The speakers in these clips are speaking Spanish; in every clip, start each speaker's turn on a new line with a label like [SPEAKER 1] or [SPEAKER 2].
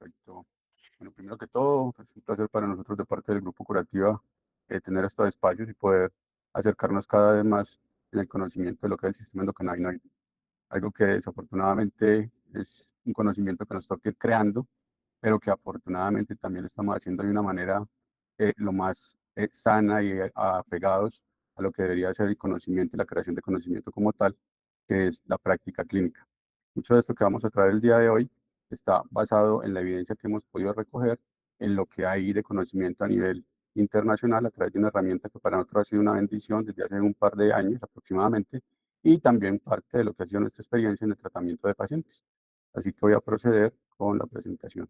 [SPEAKER 1] Perfecto. Bueno, primero que todo, es un placer para nosotros de parte del Grupo Curativa tener estos espacios y poder acercarnos cada vez más en el conocimiento de lo que es el sistema endocannabinoide. Algo que desafortunadamente es un conocimiento que nos toca ir creando, pero que afortunadamente también lo estamos haciendo de una manera lo más sana y apegados a lo que debería ser el conocimiento y la creación de conocimiento como tal, que es la práctica clínica. Mucho de esto que vamos a traer el día de hoy está basado en la evidencia que hemos podido recoger, en lo que hay de conocimiento a nivel internacional a través de una herramienta que para nosotros ha sido una bendición desde hace un par de años aproximadamente, y también parte de lo que ha sido nuestra experiencia en el tratamiento de pacientes. Así que voy a proceder con la presentación.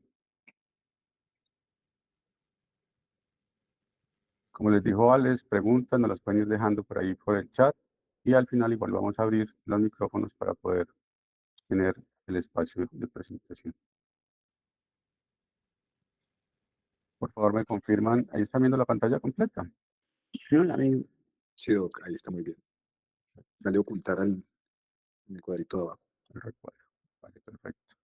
[SPEAKER 1] Como les dijo Alex, preguntas nos las pueden ir dejando por ahí por el chat y al final igual vamos a abrir los micrófonos para poder tener el espacio de presentación. Por favor, me confirman, ahí están viendo la pantalla completa.
[SPEAKER 2] Sí, hola, amigo. Sí, Doc, ahí está muy bien. Dale ocultar en el cuadrito de abajo.
[SPEAKER 1] El recuadro. Vale, perfecto.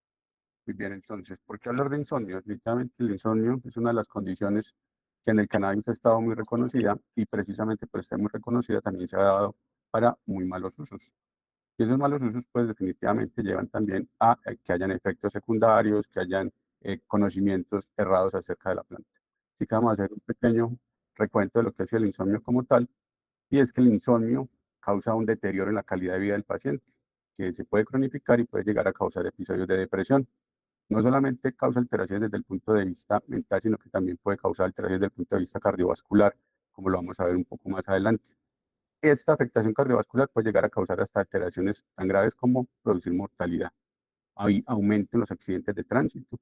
[SPEAKER 1] Muy bien, entonces, ¿por qué hablar de insomnio? Definitivamente el insomnio es una de las condiciones que en el cannabis ha estado muy reconocida y precisamente por estar muy reconocida también se ha dado para muy malos usos. Y esos malos usos, pues definitivamente llevan también a que hayan efectos secundarios, que hayan conocimientos errados acerca de la planta. Así que vamos a hacer un pequeño recuento de lo que es el insomnio como tal, y es que el insomnio causa un deterioro en la calidad de vida del paciente, que se puede cronificar y puede llegar a causar episodios de depresión. No solamente causa alteraciones desde el punto de vista mental, sino que también puede causar alteraciones desde el punto de vista cardiovascular, como lo vamos a ver un poco más adelante. Esta afectación cardiovascular puede llegar a causar hasta alteraciones tan graves como producir mortalidad. Hay aumento en los accidentes de tránsito,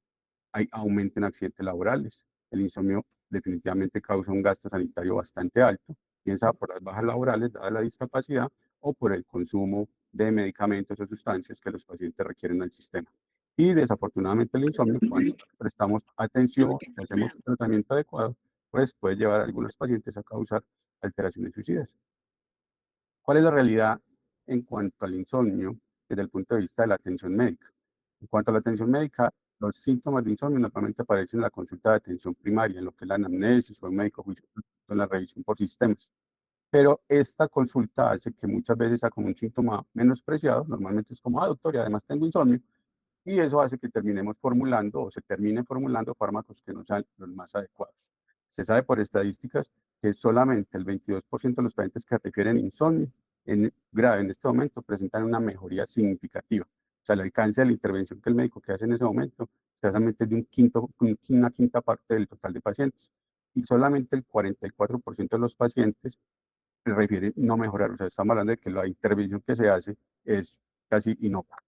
[SPEAKER 1] hay aumento en accidentes laborales. El insomnio definitivamente causa un gasto sanitario bastante alto, bien sea por las bajas laborales, dada la discapacidad, o por el consumo de medicamentos o sustancias que los pacientes requieren al sistema. Y desafortunadamente el insomnio, cuando prestamos atención y hacemos un tratamiento adecuado, pues puede llevar a algunos pacientes a causar alteraciones suicidas. ¿Cuál es la realidad en cuanto al insomnio desde el punto de vista de la atención médica? En cuanto a la atención médica, los síntomas de insomnio normalmente aparecen en la consulta de atención primaria, en lo que es la anamnesis o el médico juicio, en la revisión por sistemas. Pero esta consulta hace que muchas veces sea como un síntoma menospreciado, normalmente es como, doctor, y además tengo insomnio, y eso hace que terminemos formulando o se termine formulando fármacos que no sean los más adecuados. Se sabe por estadísticas que solamente el 22% de los pacientes que refieren insomnio grave en este momento presentan una mejoría significativa. O sea, el alcance de la intervención que el médico que hace en ese momento se solamente de una quinta parte del total de pacientes. Y solamente el 44% de los pacientes refieren no mejorar. O sea, estamos hablando de que la intervención que se hace es casi inocua.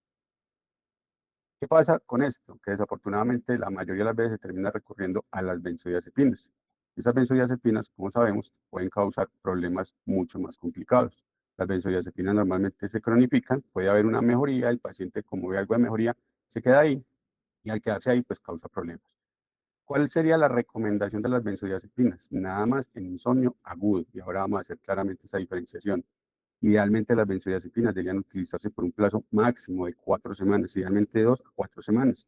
[SPEAKER 1] ¿Qué pasa con esto? Que desafortunadamente la mayoría de las veces se termina recurriendo a las benzodiazepinas. Esas benzodiazepinas, como sabemos, pueden causar problemas mucho más complicados. Las benzodiazepinas normalmente se cronifican, puede haber una mejoría, el paciente como ve algo de mejoría, se queda ahí y al quedarse ahí pues causa problemas. ¿Cuál sería la recomendación de las benzodiazepinas? Nada más en insomnio agudo, y ahora vamos a hacer claramente esa diferenciación. Idealmente las benzodiazepinas deberían utilizarse por un plazo máximo de 4 semanas, idealmente de 2 a 4 semanas.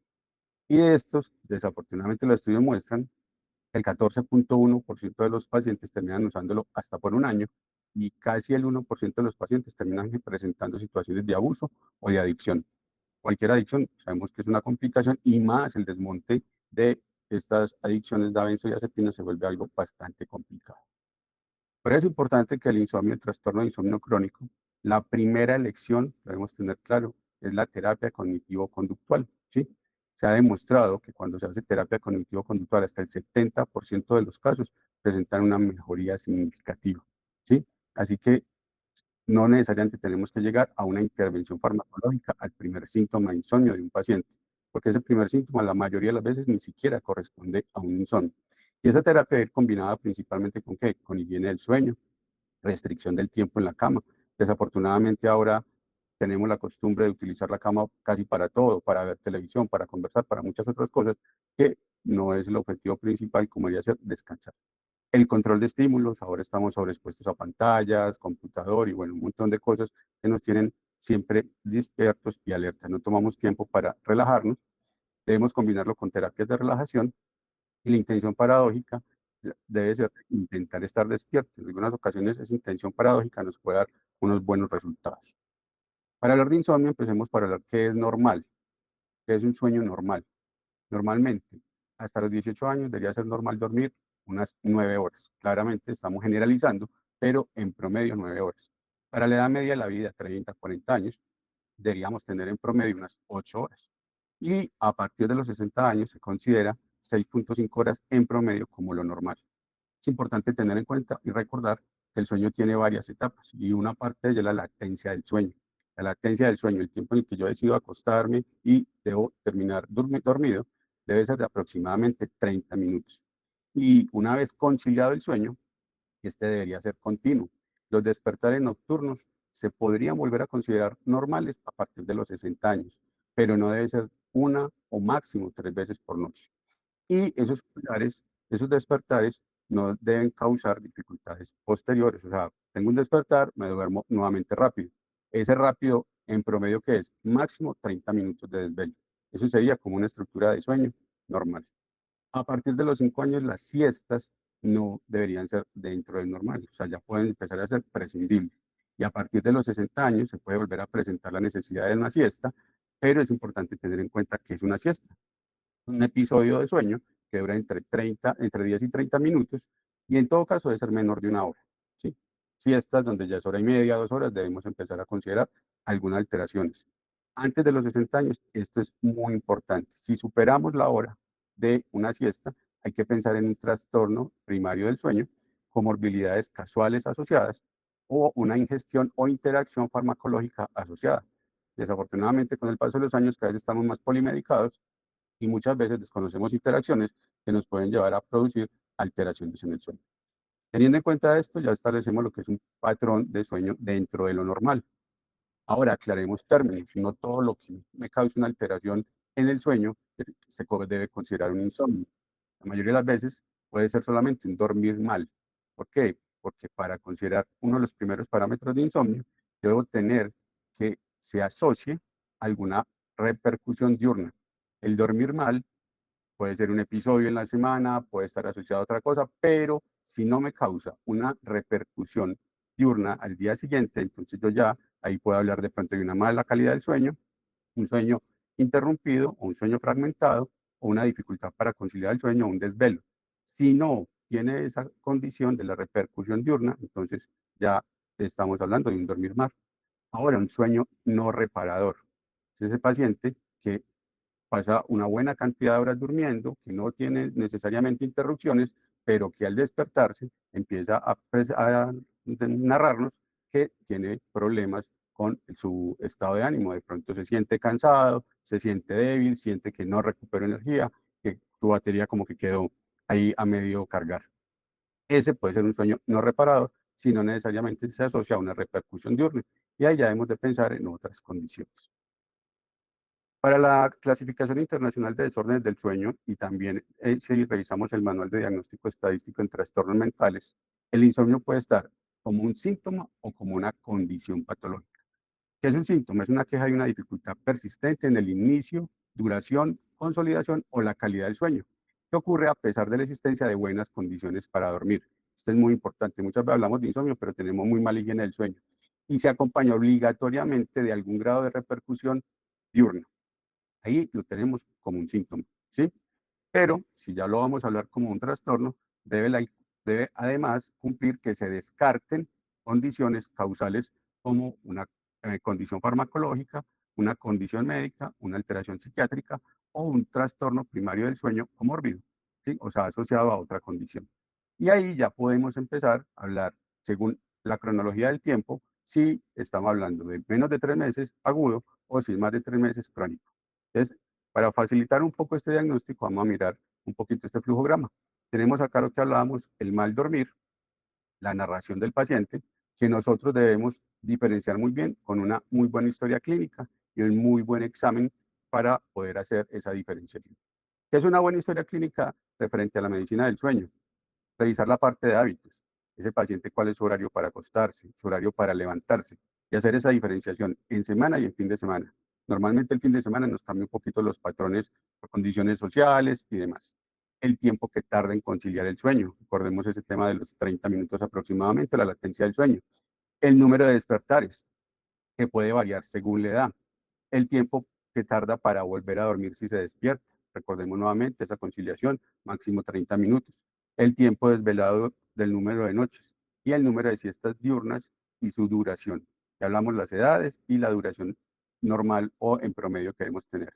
[SPEAKER 1] Y de estos, desafortunadamente los estudios muestran que el 14.1% de los pacientes terminan usándolo hasta por un año y casi el 1% de los pacientes terminan presentando situaciones de abuso o de adicción. Cualquier adicción sabemos que es una complicación y más el desmonte de estas adicciones de benzodiazepinas se vuelve algo bastante complicado. Pero es importante que el insomnio, el trastorno de insomnio crónico, la primera elección, debemos tener claro, es la terapia cognitivo-conductual, ¿sí? Se ha demostrado que cuando se hace terapia cognitivo-conductual, hasta el 70% de los casos presentan una mejoría significativa, ¿sí? Así que no necesariamente tenemos que llegar a una intervención farmacológica al primer síntoma de insomnio de un paciente, porque ese primer síntoma la mayoría de las veces ni siquiera corresponde a un insomnio. Y esa terapia debe ir combinada principalmente con ¿qué? Con higiene del sueño, restricción del tiempo en la cama. Desafortunadamente ahora tenemos la costumbre de utilizar la cama casi para todo, para ver televisión, para conversar, para muchas otras cosas, que no es el objetivo principal, como debería ser descansar. El control de estímulos, ahora estamos sobreexpuestos a pantallas, computador y bueno, un montón de cosas que nos tienen siempre despiertos y alerta. No tomamos tiempo para relajarnos Debemos combinarlo con terapias de relajación y la intención paradójica debe ser intentar estar despierto. En algunas ocasiones esa intención paradójica nos puede dar unos buenos resultados. Para hablar de insomnio, empecemos por hablar qué es normal, qué es un sueño normal. Normalmente, hasta los 18 años debería ser normal dormir unas 9 horas. Claramente estamos generalizando, pero en promedio 9 horas. Para la edad media de la vida, 30, 40 años, deberíamos tener en promedio unas 8 horas. Y a partir de los 60 años se considera 6.5 horas en promedio como lo normal. Es importante tener en cuenta y recordar que el sueño tiene varias etapas y una parte de ella es la latencia del sueño. La latencia del sueño, el tiempo en el que yo decido acostarme y debo terminar dormido, debe ser de aproximadamente 30 minutos. Y una vez conciliado el sueño, este debería ser continuo. Los despertares nocturnos se podrían volver a considerar normales a partir de los 60 años, pero no debe ser una o máximo 3 veces por noche. Y esos pilares, esos despertares no deben causar dificultades posteriores. O sea, tengo un despertar, me duermo nuevamente rápido. Ese rápido, en promedio, ¿qué es? Máximo 30 minutos de desvelo. Eso sería como una estructura de sueño normal. A partir de los 5 años, las siestas no deberían ser dentro del normal. O sea, ya pueden empezar a ser prescindibles. Y a partir de los 60 años se puede volver a presentar la necesidad de una siesta, pero es importante tener en cuenta que es una siesta, un episodio de sueño que dura entre 10 y 30 minutos y en todo caso debe ser menor de una hora. ¿Sí? Siestas donde ya es hora y media, 2 horas, debemos empezar a considerar algunas alteraciones. Antes de los 60 años, esto es muy importante. Si superamos la hora de una siesta, hay que pensar en un trastorno primario del sueño, comorbilidades casuales asociadas o una ingestión o interacción farmacológica asociada. Desafortunadamente, con el paso de los años, cada vez estamos más polimedicados y muchas veces desconocemos interacciones que nos pueden llevar a producir alteraciones en el sueño. Teniendo en cuenta esto, ya establecemos lo que es un patrón de sueño dentro de lo normal. Ahora aclaremos términos. No todo lo que me causa una alteración en el sueño se debe considerar un insomnio. La mayoría de las veces puede ser solamente un dormir mal. ¿Por qué? Porque para considerar uno de los primeros parámetros de insomnio, debo tener que se asocie alguna repercusión diurna. El dormir mal puede ser un episodio en la semana, puede estar asociado a otra cosa, pero si no me causa una repercusión diurna al día siguiente, entonces yo ya ahí puedo hablar de pronto de una mala calidad del sueño, un sueño interrumpido o un sueño fragmentado o una dificultad para conciliar el sueño o un desvelo. Si no tiene esa condición de la repercusión diurna, entonces ya estamos hablando de un dormir mal. Ahora, un sueño no reparador. Es ese paciente que pasa una buena cantidad de horas durmiendo, que no tiene necesariamente interrupciones, pero que al despertarse empieza a narrarnos que tiene problemas con su estado de ánimo. De pronto se siente cansado, se siente débil, siente que no recupera energía, que su batería como que quedó ahí a medio cargar. Ese puede ser un sueño no reparador, si no necesariamente se asocia a una repercusión diurna. Y ahí ya debemos de pensar en otras condiciones. Para la clasificación internacional de desórdenes del sueño y también si revisamos el manual de diagnóstico estadístico en trastornos mentales, el insomnio puede estar como un síntoma o como una condición patológica. ¿Qué es un síntoma? Es una queja y una dificultad persistente en el inicio, duración, consolidación o la calidad del sueño, que ocurre a pesar de la existencia de buenas condiciones para dormir. Esto es muy importante. Muchas veces hablamos de insomnio, pero tenemos muy mala higiene del sueño y se acompaña obligatoriamente de algún grado de repercusión diurna. Ahí lo tenemos como un síntoma, ¿sí? Pero si ya lo vamos a hablar como un trastorno, debe además cumplir que se descarten condiciones causales como una condición farmacológica, una condición médica, una alteración psiquiátrica o un trastorno primario del sueño comórbido, ¿sí? O sea, asociado a otra condición. Y ahí ya podemos empezar a hablar, según la cronología del tiempo, si estamos hablando de menos de 3 meses agudo o si es más de 3 meses crónico. Entonces, para facilitar un poco este diagnóstico, vamos a mirar un poquito este flujograma. Tenemos acá lo que hablábamos, el mal dormir, la narración del paciente, que nosotros debemos diferenciar muy bien con una muy buena historia clínica y un muy buen examen para poder hacer esa diferenciación. ¿Qué es una buena historia clínica referente a la medicina del sueño? Revisar la parte de hábitos. Ese paciente, cuál es su horario para acostarse, su horario para levantarse y hacer esa diferenciación en semana y en fin de semana. Normalmente el fin de semana nos cambia un poquito los patrones por condiciones sociales y demás. El tiempo que tarda en conciliar el sueño. Recordemos ese tema de los 30 minutos aproximadamente, la latencia del sueño. El número de despertares, que puede variar según la edad. El tiempo que tarda para volver a dormir si se despierta. Recordemos nuevamente esa conciliación, máximo 30 minutos. El tiempo desvelado del número de noches y el número de siestas diurnas y su duración. Ya hablamos las edades y la duración normal o en promedio que debemos tener.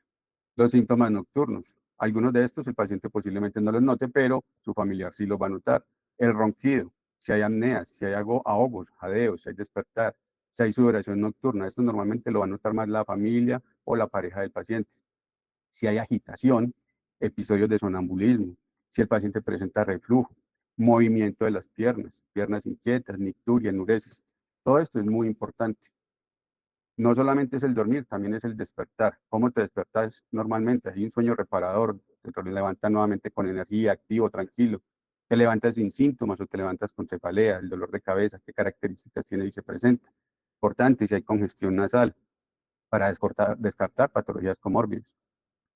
[SPEAKER 1] Los síntomas nocturnos. Algunos de estos el paciente posiblemente no los note, pero su familiar sí los va a notar. El ronquido, si hay apneas, si hay ahogos, jadeos, si hay despertar, si hay sudoración nocturna. Esto normalmente lo va a notar más la familia o la pareja del paciente. Si hay agitación, episodios de sonambulismo, si el paciente presenta reflujo, movimiento de las piernas, piernas inquietas, nicturia, enuresis. Todo esto es muy importante. No solamente es el dormir, también es el despertar. ¿Cómo te despertas normalmente? Hay un sueño reparador, te levantas nuevamente con energía, activo, tranquilo. Te levantas sin síntomas o te levantas con cefalea, el dolor de cabeza, qué características tiene y se presenta. Importante si hay congestión nasal para descartar patologías comórbidas.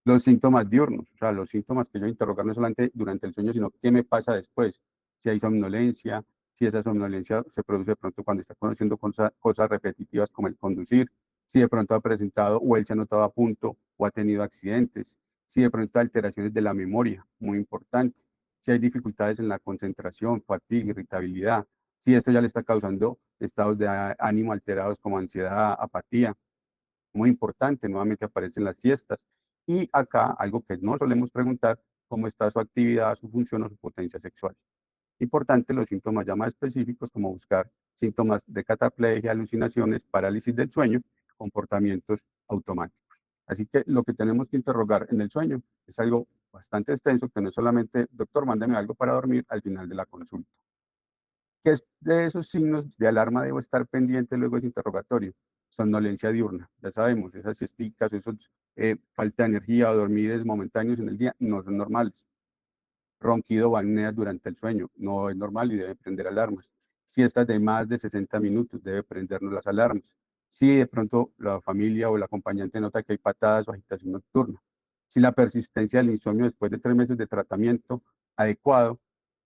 [SPEAKER 1] Los síntomas diurnos, o sea, los síntomas que yo interrogar no solamente durante el sueño, sino qué me pasa después. Si hay somnolencia, si esa somnolencia se produce de pronto cuando está conociendo cosas repetitivas como el conducir, si de pronto ha presentado o él se ha notado a punto o ha tenido accidentes, si de pronto alteraciones de la memoria, muy importante, si hay dificultades en la concentración, fatiga, irritabilidad, si esto ya le está causando estados de ánimo alterados como ansiedad, apatía, muy importante, nuevamente aparecen las siestas. Y acá algo que no solemos preguntar, cómo está su actividad, su función o su potencia sexual. Importante los síntomas ya más específicos, como buscar síntomas de cataplegia, alucinaciones, parálisis del sueño, comportamientos automáticos. Así que lo que tenemos que interrogar en el sueño es algo bastante extenso, que no es solamente, doctor, mándeme algo para dormir al final de la consulta. ¿Qué es de esos signos de alarma debo estar pendiente luego de ese interrogatorio? Somnolencia diurna, ya sabemos, esas siesticas, esos falta de energía o dormides momentáneos en el día no son normales. Ronquido o apneas durante el sueño, no es normal y debe prender alarmas. Siestas de más de 60 minutos, debe prendernos las alarmas. Si de pronto la familia o el acompañante nota que hay patadas o agitación nocturna. Si la persistencia del insomnio después de 3 meses de tratamiento adecuado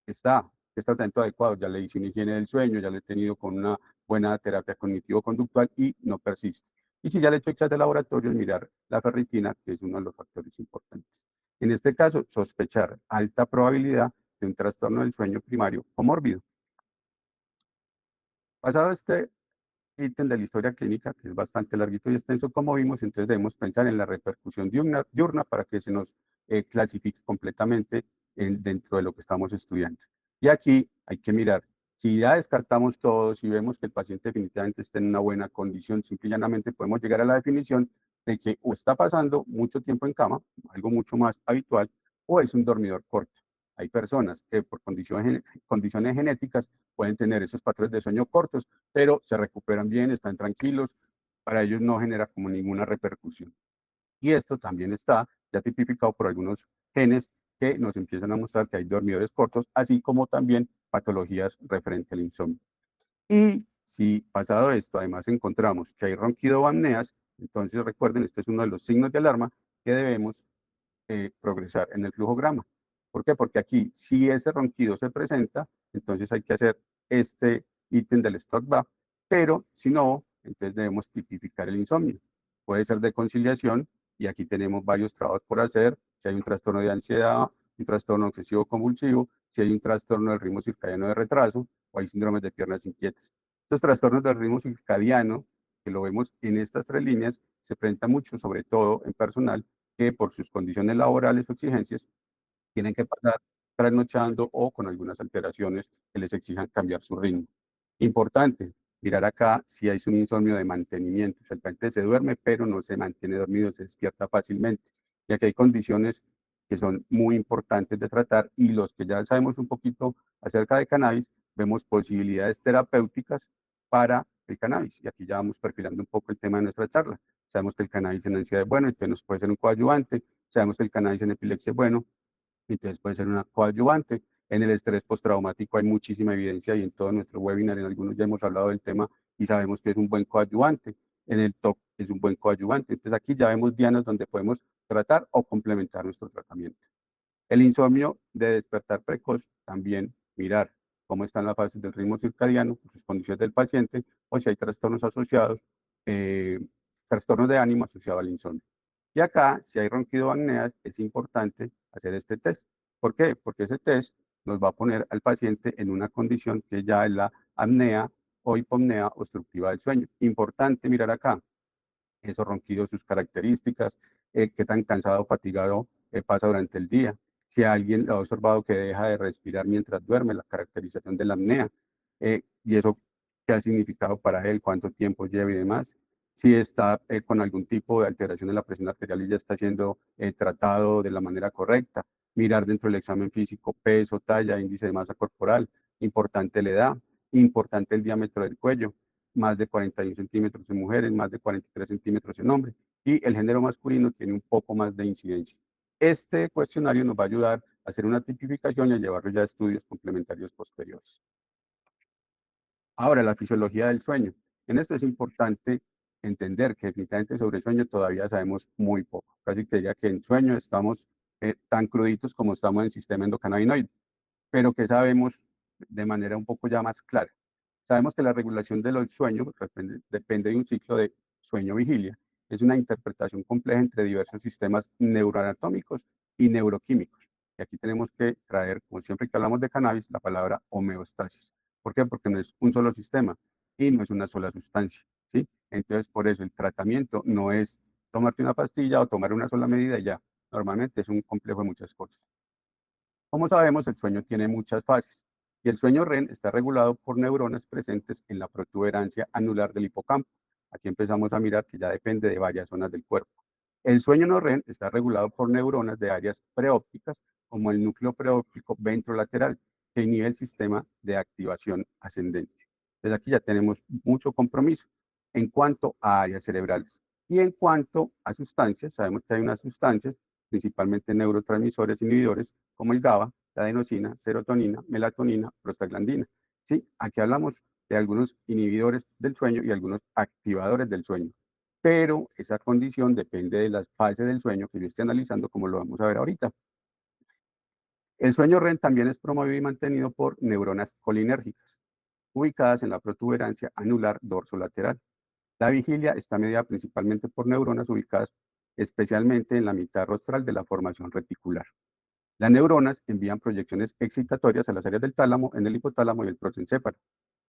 [SPEAKER 1] está, es tratamiento adecuado, ya le hice una higiene del sueño, ya le he tenido con una buena terapia cognitivo-conductual y no persiste. Y si ya le he hecho exámenes de laboratorio, mirar la ferritina, que es uno de los factores importantes. En este caso, sospechar alta probabilidad de un trastorno del sueño primario comórbido. Pasado este ítem de la historia clínica, que es bastante larguito y extenso, como vimos, entonces debemos pensar en la repercusión diurna para que se nos clasifique completamente dentro de lo que estamos estudiando. Y aquí hay que mirar, si ya descartamos todo, si vemos que el paciente definitivamente está en una buena condición, simple y llanamente podemos llegar a la definición de que o está pasando mucho tiempo en cama, algo mucho más habitual, o es un dormidor corto. Hay personas que por condiciones genéticas pueden tener esos patrones de sueño cortos, pero se recuperan bien, están tranquilos, para ellos no genera como ninguna repercusión. Y esto también está ya tipificado por algunos genes que nos empiezan a mostrar que hay dormidores cortos, así como también patologías referentes al insomnio. Y si pasado esto, además encontramos que hay ronquido o apneas, entonces recuerden, este es uno de los signos de alarma que debemos progresar en el flujograma. ¿Por qué? Porque aquí, si ese ronquido se presenta, entonces hay que hacer este ítem del stock BAP, pero si no, entonces debemos tipificar el insomnio. Puede ser de conciliación, y aquí tenemos varios trabajos por hacer, si hay un trastorno de ansiedad, un trastorno obsesivo convulsivo, si hay un trastorno del ritmo circadiano de retraso, o hay síndromes de piernas inquietas. Estos trastornos del ritmo circadiano, que lo vemos en estas 3 líneas, se presentan mucho, sobre todo en personal que por sus condiciones laborales o exigencias tienen que pasar trasnochando o con algunas alteraciones que les exijan cambiar su ritmo. Importante, mirar acá si hay un insomnio de mantenimiento. O sea, el paciente se duerme, pero no se mantiene dormido, se despierta fácilmente. Y aquí hay condiciones que son muy importantes de tratar y los que ya sabemos un poquito acerca de cannabis, vemos posibilidades terapéuticas para el cannabis. Y aquí ya vamos perfilando un poco el tema de nuestra charla. Sabemos que el cannabis en ansiedad es bueno, entonces nos puede ser un coadyuvante. Sabemos que el cannabis en epilepsia es bueno, entonces puede ser una coadyuvante. En el estrés postraumático hay muchísima evidencia y en todo nuestro webinar, en algunos ya hemos hablado del tema y sabemos que es un buen coadyuvante. en el TOC es un buen coadyuvante. Entonces aquí ya vemos dianas donde podemos tratar o complementar nuestro tratamiento. El insomnio de despertar precoz, también mirar cómo están las fases del ritmo circadiano, sus condiciones del paciente, o si hay trastornos asociados, trastornos de ánimo asociados al insomnio. Y acá, si hay ronquido o apneas, es importante hacer este test. ¿Por qué? Porque ese test nos va a poner al paciente en una condición que ya es la apnea o hipopnea obstructiva del sueño. Importante mirar acá esos ronquidos, sus características, qué tan cansado o fatigado pasa durante el día. Si alguien lo ha observado que deja de respirar mientras duerme, la caracterización de la apnea, y eso qué ha significado para él, cuánto tiempo lleva y demás. Si está con algún tipo de alteración en la presión arterial y ya está siendo tratado de la manera correcta. Mirar dentro del examen físico peso, talla, índice de masa corporal. Importante la edad, importante el diámetro del cuello, más de 41 centímetros en mujeres, más de 43 centímetros en hombres, y el género masculino tiene un poco más de incidencia. Este cuestionario nos va a ayudar a hacer una tipificación y a llevarlo ya a estudios complementarios posteriores. Ahora, la fisiología del sueño. En esto es importante entender que definitivamente sobre el sueño todavía sabemos muy poco. Casi que diría que en sueño estamos tan cruditos como estamos en sistema endocannabinoide, pero que sabemos de manera un poco ya más clara. Sabemos que la regulación de los sueños depende de un ciclo de sueño-vigilia. Es una interpretación compleja entre diversos sistemas neuroanatómicos y neuroquímicos. Y aquí tenemos que traer, como siempre que hablamos de cannabis, la palabra homeostasis. ¿Por qué? Porque no es un solo sistema y no es una sola sustancia, ¿sí? Entonces, por eso el tratamiento no es tomarte una pastilla o tomar una sola medida y ya. Normalmente es un complejo de muchas cosas. Como sabemos, el sueño tiene muchas fases y el sueño REM está regulado por neuronas presentes en la protuberancia anular del hipocampo. Aquí empezamos a mirar que ya depende de varias zonas del cuerpo. El sueño no REM está regulado por neuronas de áreas preópticas, como el núcleo preóptico ventrolateral, que inhibe el sistema de activación ascendente. Desde aquí ya tenemos mucho compromiso en cuanto a áreas cerebrales. Y en cuanto a sustancias, sabemos que hay unas sustancias, principalmente neurotransmisores inhibidores, como el GABA, la adenosina, serotonina, melatonina, prostaglandina. ¿Sí? Aquí hablamos de algunos inhibidores del sueño y algunos activadores del sueño. Pero esa condición depende de las fases del sueño que yo esté analizando, como lo vamos a ver ahorita. El sueño REM también es promovido y mantenido por neuronas colinérgicas, ubicadas en la protuberancia anular dorsolateral. La vigilia está medida principalmente por neuronas ubicadas especialmente en la mitad rostral de la formación reticular. Las neuronas envían proyecciones excitatorias a las áreas del tálamo, en el hipotálamo y el prosencéfalo.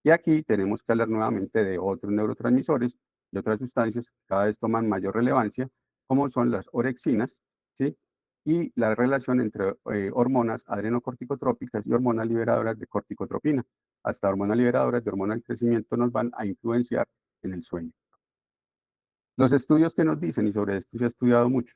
[SPEAKER 1] Y aquí tenemos que hablar nuevamente de otros neurotransmisores y otras sustancias que cada vez toman mayor relevancia, como son las orexinas, ¿sí? Y la relación entre hormonas adrenocorticotrópicas y hormonas liberadoras de corticotropina. Hasta hormonas liberadoras de hormona del crecimiento nos van a influenciar en el sueño. Los estudios que nos dicen, y sobre esto se ha estudiado mucho,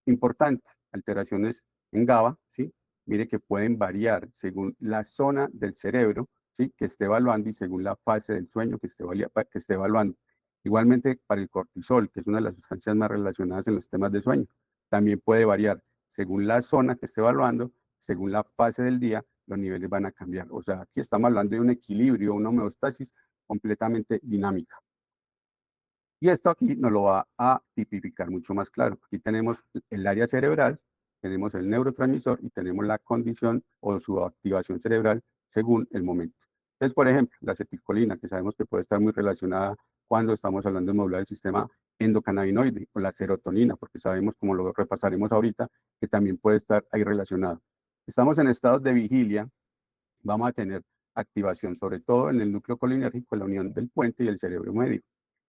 [SPEAKER 1] importante, alteraciones en GABA, ¿sí? Mire que pueden variar según la zona del cerebro, ¿sí? Que esté evaluando y según la fase del sueño que esté evaluando. Igualmente para el cortisol, que es una de las sustancias más relacionadas en los temas de sueño, también puede variar según la zona que esté evaluando, según la fase del día, los niveles van a cambiar. O sea, aquí estamos hablando de un equilibrio, una homeostasis completamente dinámica. Y esto aquí nos lo va a tipificar mucho más claro. Aquí tenemos el área cerebral, tenemos el neurotransmisor y tenemos la condición o su activación cerebral según el momento. Entonces, por ejemplo, la acetilcolina, que sabemos que puede estar muy relacionada cuando estamos hablando de modular el sistema endocannabinoide, o la serotonina, porque sabemos, como lo repasaremos ahorita, que también puede estar ahí relacionada. Estamos en estados de vigilia, vamos a tener activación, sobre todo en el núcleo colinérgico, en la unión del puente y el cerebro medio.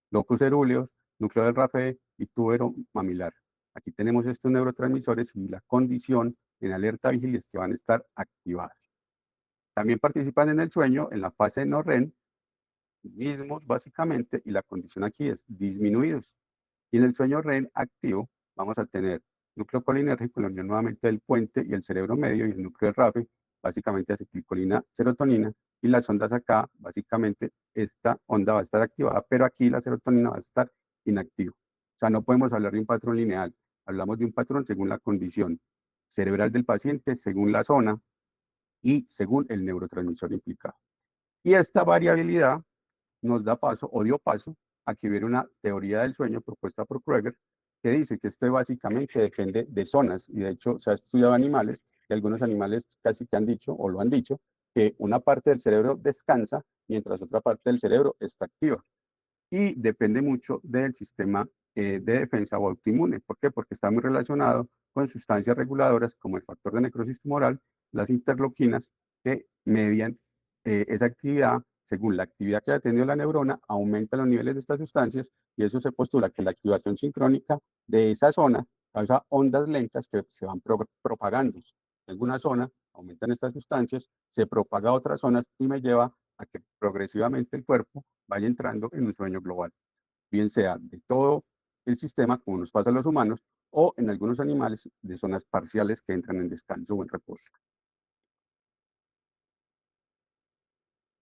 [SPEAKER 1] Locus cerúleos, núcleo del Raphe y túbero mamilar. Aquí tenemos estos neurotransmisores y la condición en alerta vigilia es que van a estar activados. También participan en el sueño en la fase no REM, mismos básicamente, y la condición aquí es disminuidos. Y en el sueño REM activo vamos a tener núcleo colinérgico, la unión nuevamente del puente y el cerebro medio y el núcleo del Raphe, básicamente acetilcolina, serotonina, y las ondas acá, básicamente esta onda va a estar activada, pero aquí la serotonina va a estar inactiva. O sea, no podemos hablar de un patrón lineal, hablamos de un patrón según la condición cerebral del paciente, según la zona y según el neurotransmisor implicado. Y esta variabilidad nos da paso o dio paso aquí viene una teoría del sueño propuesta por Krueger, que dice que este básicamente depende de zonas, y de hecho se ha estudiado animales, y algunos animales casi que han dicho, o lo han dicho, que una parte del cerebro descansa mientras otra parte del cerebro está activa. Y depende mucho del sistema de defensa o autoinmune. ¿Por qué? Porque está muy relacionado con sustancias reguladoras como el factor de necrosis tumoral, las interleuquinas, que median esa actividad. Según la actividad que ha tenido la neurona, aumenta los niveles de estas sustancias, y eso se postula que la activación sincrónica de esa zona causa ondas lentas que se van propagando. En una zona aumentan estas sustancias, se propaga a otras zonas y me lleva a que progresivamente el cuerpo vaya entrando en un sueño global, bien sea de todo el sistema, como nos pasa a los humanos, o en algunos animales de zonas parciales que entran en descanso o en reposo.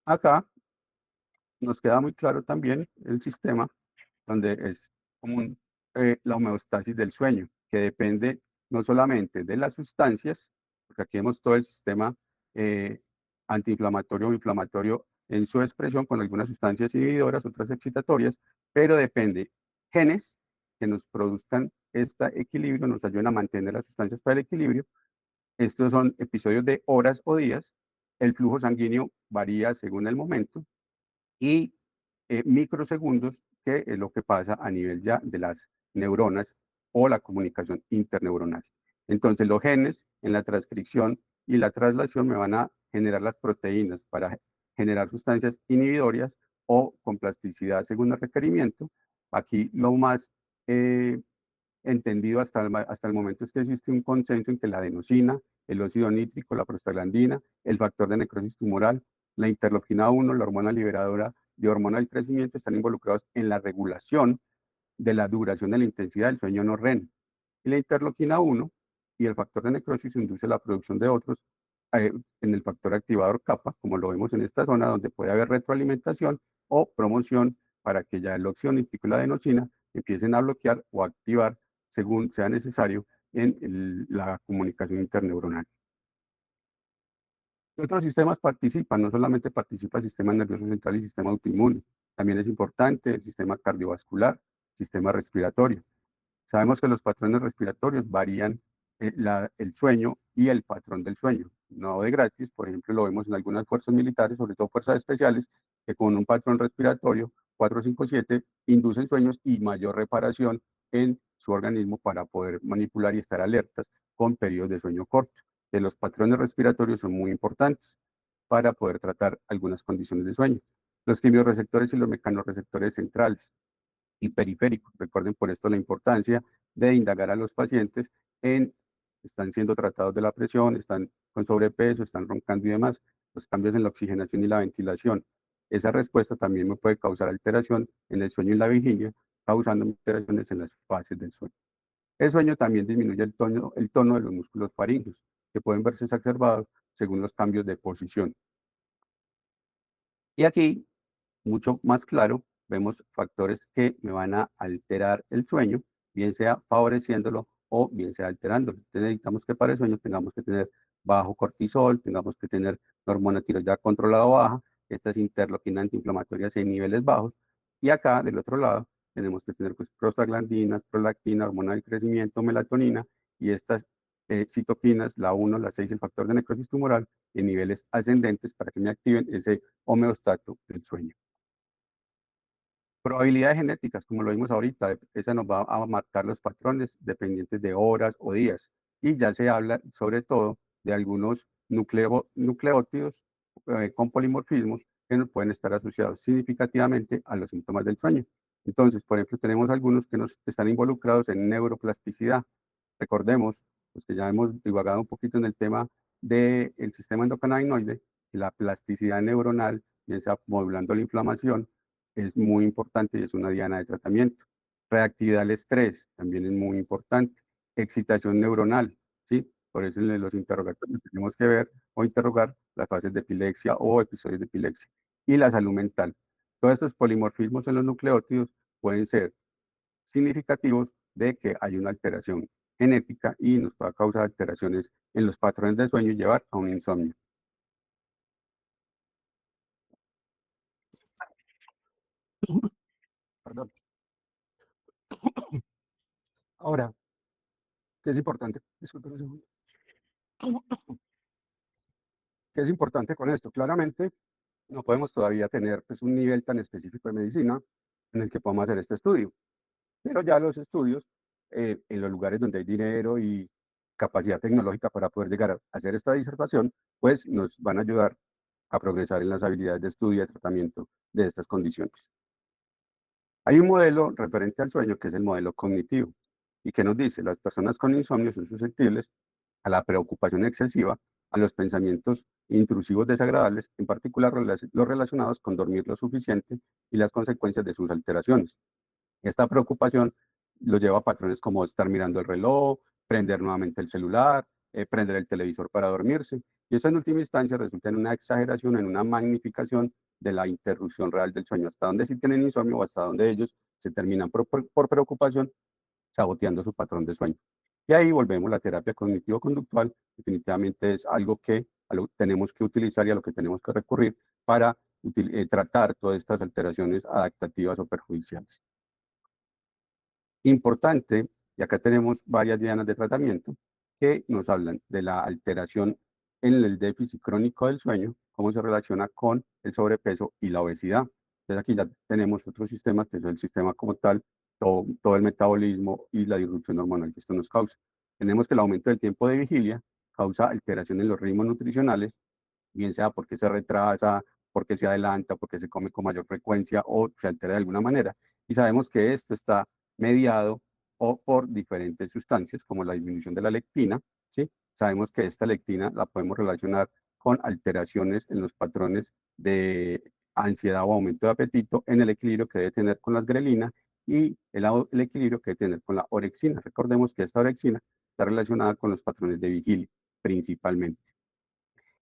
[SPEAKER 1] Acá nos queda muy claro también el sistema donde es común la homeostasis del sueño, que depende no solamente de las sustancias, porque aquí vemos todo el sistema antiinflamatorio o inflamatorio en su expresión con algunas sustancias inhibidoras, otras excitatorias, pero depende genes que nos produzcan este equilibrio, nos ayuden a mantener las sustancias para el equilibrio. Estos son episodios de horas o días. El flujo sanguíneo varía según el momento y microsegundos, que es lo que pasa a nivel ya de las neuronas o la comunicación interneuronal. Entonces, los genes en la transcripción y la traslación me van a generar las proteínas para generar sustancias inhibitorias o con plasticidad según el requerimiento. Aquí lo más entendido hasta el momento es que existe un consenso en que la adenosina, el óxido nítrico, la prostaglandina, el factor de necrosis tumoral, la interleuquina 1, la hormona liberadora de hormona del crecimiento, están involucrados en la regulación de la duración de la intensidad del sueño no REM. Y la interleuquina 1 y el factor de necrosis induce la producción de otros en el factor activador kappa, como lo vemos en esta zona, donde puede haber retroalimentación o promoción para que ya el óxido nítrico y la adenosina empiecen a bloquear o activar según sea necesario en la comunicación interneuronal. Otros sistemas participan, no solamente participa el sistema nervioso central y el sistema autoinmune, también es importante el sistema cardiovascular, sistema respiratorio. Sabemos que los patrones respiratorios varían el sueño y el patrón del sueño. No de gratis, por ejemplo, lo vemos en algunas fuerzas militares, sobre todo fuerzas especiales, que con un patrón respiratorio 4-5-7 inducen sueños y mayor reparación en su organismo para poder manipular y estar alertas con periodos de sueño corto. De los patrones respiratorios son muy importantes para poder tratar algunas condiciones de sueño. Los quimiorreceptores y los mecanorreceptores centrales y periféricos. Recuerden por esto la importancia de indagar a los pacientes en, están siendo tratados de la presión, están con sobrepeso, están roncando y demás, los cambios en la oxigenación y la ventilación. Esa respuesta también me puede causar alteración en el sueño y la vigilia, causando alteraciones en las fases del sueño. El sueño también disminuye el tono de los músculos faríngeos, que pueden verse exacerbados según los cambios de posición. Y aquí mucho más claro, vemos factores que me van a alterar el sueño, bien sea favoreciéndolo o bien sea alterándolo. Entonces necesitamos que para el sueño tengamos que tener bajo cortisol, tengamos que tener la hormona tiroidea controlada baja, estas interleuquinas antiinflamatorias en niveles bajos, y acá del otro lado tenemos que tener pues prostaglandinas, prolactina, hormona del crecimiento, melatonina, y estas citoquinas, la 1, la 6, el factor de necrosis tumoral, en niveles ascendentes para que me activen ese homeostato del sueño. Probabilidades genéticas, como lo vimos ahorita, esa nos va a marcar los patrones dependientes de horas o días. Y ya se habla sobre todo de algunos nucleótidos con polimorfismos que nos pueden estar asociados significativamente a los síntomas del sueño. Entonces, por ejemplo, tenemos algunos que nos están involucrados en neuroplasticidad. Recordemos, pues que ya hemos divagado un poquito en el tema del sistema endocannabinoide, la plasticidad neuronal, bien sea modulando la inflamación, es muy importante y es una diana de tratamiento. Reactividad al estrés también es muy importante. Excitación neuronal, ¿sí? Por eso en los interrogatorios tenemos que ver o interrogar las fases de epilepsia o episodios de epilepsia. Y la salud mental. Todos estos polimorfismos en los nucleótidos pueden ser significativos de que hay una alteración genética y nos puede causar alteraciones en los patrones de sueño y llevar a un insomnio. Perdón. Ahora, ¿qué es importante? Disculpen un segundo. ¿Qué es importante con esto? Claramente, no podemos todavía tener pues, un nivel tan específico de medicina en el que podamos hacer este estudio. Pero ya los estudios en los lugares donde hay dinero y capacidad tecnológica para poder llegar a hacer esta disertación, pues nos van a ayudar a progresar en las habilidades de estudio y de tratamiento de estas condiciones. Hay un modelo referente al sueño que es el modelo cognitivo y que nos dice las personas con insomnio son susceptibles a la preocupación excesiva, a los pensamientos intrusivos desagradables, en particular los relacionados con dormir lo suficiente y las consecuencias de sus alteraciones. Esta preocupación los lleva a patrones como estar mirando el reloj, prender nuevamente el celular, prender el televisor para dormirse. Y eso en última instancia resulta en una exageración, en una magnificación de la interrupción real del sueño, hasta donde sí tienen insomnio o hasta donde ellos se terminan por preocupación saboteando su patrón de sueño. Y ahí volvemos, la terapia cognitivo-conductual definitivamente es algo que tenemos que utilizar y a lo que tenemos que recurrir para tratar todas estas alteraciones adaptativas o perjudiciales. Importante, y acá tenemos varias dianas de tratamiento que nos hablan de la alteración en el déficit crónico del sueño, cómo se relaciona con el sobrepeso y la obesidad. Entonces aquí ya tenemos otro sistema, que es el sistema como tal, todo el metabolismo y la disrupción hormonal que esto nos causa. Tenemos que el aumento del tiempo de vigilia causa alteración en los ritmos nutricionales, bien sea porque se retrasa, porque se adelanta, porque se come con mayor frecuencia o se altera de alguna manera. Y sabemos que esto está mediado o por diferentes sustancias, como la disminución de la lectina, ¿sí? Sabemos que esta lectina la podemos relacionar con alteraciones en los patrones de ansiedad o aumento de apetito en el equilibrio que debe tener con la grelina y el equilibrio que debe tener con la orexina. Recordemos que esta orexina está relacionada con los patrones de vigilia principalmente.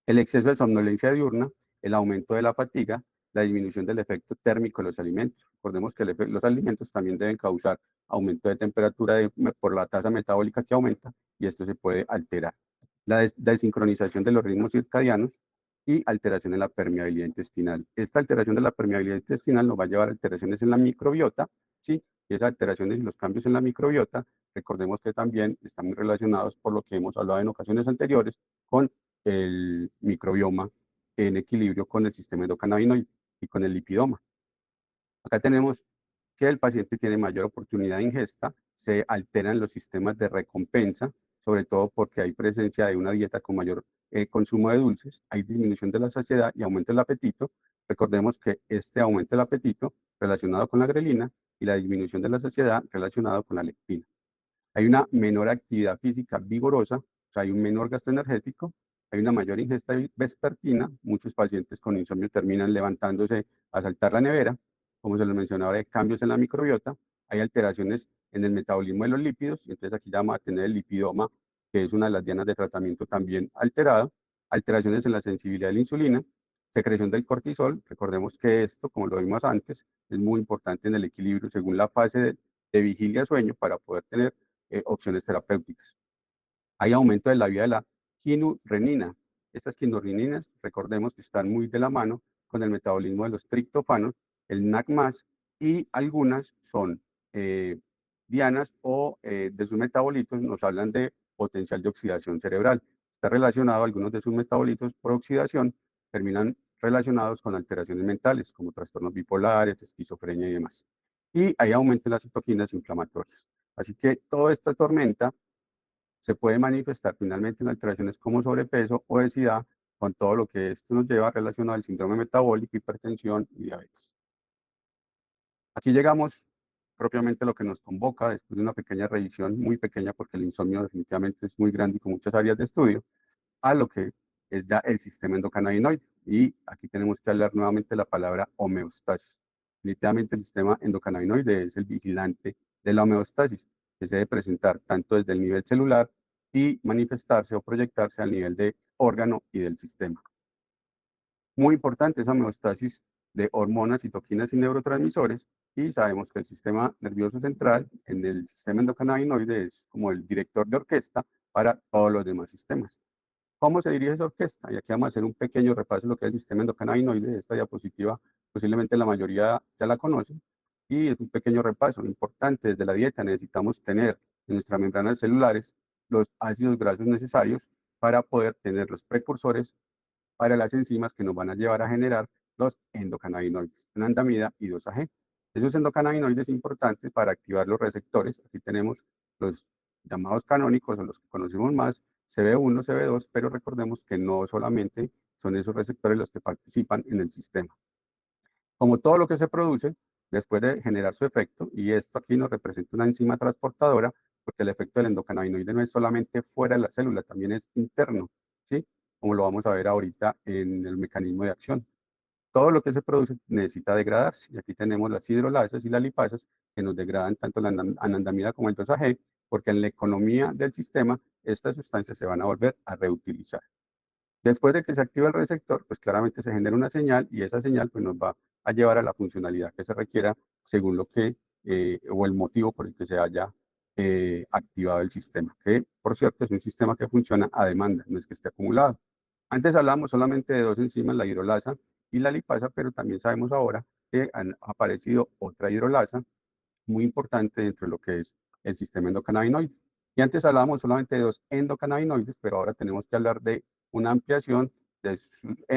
[SPEAKER 1] El exceso de somnolencia diurna, el aumento de la fatiga, la disminución del efecto térmico de los alimentos. Recordemos que los alimentos también deben causar aumento de temperatura por la tasa metabólica que aumenta y esto se puede alterar. La desincronización de los ritmos circadianos y alteración en la permeabilidad intestinal. Esta alteración de la permeabilidad intestinal nos va a llevar a alteraciones en la microbiota, ¿sí? Y esas alteraciones y los cambios en la microbiota, recordemos que también están muy relacionados por lo que hemos hablado en ocasiones anteriores con el microbioma en equilibrio con el sistema endocannabinoide y con el lipidoma. Acá tenemos que el paciente tiene mayor oportunidad de ingesta, se alteran los sistemas de recompensa, sobre todo porque hay presencia de una dieta con mayor consumo de dulces, hay disminución de la saciedad y aumento del apetito. Recordemos que este aumento del apetito relacionado con la grelina y la disminución de la saciedad relacionado con la leptina. Hay una menor actividad física vigorosa, o sea, hay un menor gasto energético, hay una mayor ingesta vespertina, muchos pacientes con insomnio terminan levantándose a saltar la nevera, como se les mencionaba, hay cambios en la microbiota, hay alteraciones en el metabolismo de los lípidos, y entonces aquí ya vamos a tener el lipidoma, que es una de las dianas de tratamiento también alterado, alteraciones en la sensibilidad de la insulina, secreción del cortisol, recordemos que esto, como lo vimos antes, es muy importante en el equilibrio según la fase de vigilia-sueño para poder tener opciones terapéuticas. Hay aumento de la vía de la quinurrenina. Estas quinurreninas, recordemos que están muy de la mano con el metabolismo de los triptófanos, el NAC+, y algunas son dianas o de sus metabolitos nos hablan de potencial de oxidación cerebral. Está relacionado, algunos de sus metabolitos por oxidación terminan relacionados con alteraciones mentales, como trastornos bipolares, esquizofrenia y demás. Y hay aumento en las citoquinas inflamatorias. Así que toda esta tormenta se puede manifestar finalmente en alteraciones como sobrepeso, obesidad, con todo lo que esto nos lleva relacionado al síndrome metabólico, hipertensión y diabetes. Aquí llegamos propiamente a lo que nos convoca después de una pequeña revisión, muy pequeña porque el insomnio definitivamente es muy grande y con muchas áreas de estudio, a lo que es ya el sistema endocannabinoide. Y aquí tenemos que hablar nuevamente la palabra homeostasis. Definitivamente el sistema endocannabinoide es el vigilante de la homeostasis, que se debe presentar tanto desde el nivel celular y manifestarse o proyectarse al nivel de órgano y del sistema. Muy importante esa homeostasis de hormonas, citoquinas y neurotransmisores, y sabemos que el sistema nervioso central en el sistema endocannabinoide es como el director de orquesta para todos los demás sistemas. ¿Cómo se dirige esa orquesta? Y aquí vamos a hacer un pequeño repaso de lo que es el sistema endocannabinoide. Esta diapositiva posiblemente la mayoría ya la conocen. y es un pequeño repaso importante. Desde la dieta necesitamos tener en nuestras membranas celulares los ácidos grasos necesarios para poder tener los precursores para las enzimas que nos van a llevar a generar los endocannabinoides, anandamida y 2-AG. Esos endocannabinoides importantes para activar los receptores. Aquí tenemos los llamados canónicos o los que conocemos más, CB1, CB2, pero recordemos que no solamente son esos receptores los que participan en el sistema. Como todo lo que se produce, después de generar su efecto, y esto aquí nos representa una enzima transportadora, porque el efecto del endocannabinoide no es solamente fuera de la célula, también es interno, ¿sí? Como lo vamos a ver ahorita en el mecanismo de acción. Todo lo que se produce necesita degradarse, y aquí tenemos las hidrolasas y las lipasas que nos degradan tanto la anandamida como el 2-AG, porque en la economía del sistema estas sustancias se van a volver a reutilizar. Después de que se activa el receptor, pues claramente se genera una señal y esa señal pues nos va a llevar a la funcionalidad que se requiera según lo que o el motivo por el que se haya activado el sistema, que por cierto es un sistema que funciona a demanda, no es que esté acumulado. Antes hablábamos solamente de dos enzimas, la hidrolasa y la lipasa, pero también sabemos ahora que han aparecido otra hidrolasa muy importante dentro de lo que es el sistema endocannabinoide. Y antes hablábamos solamente de dos endocannabinoides, pero ahora tenemos que hablar de una ampliación de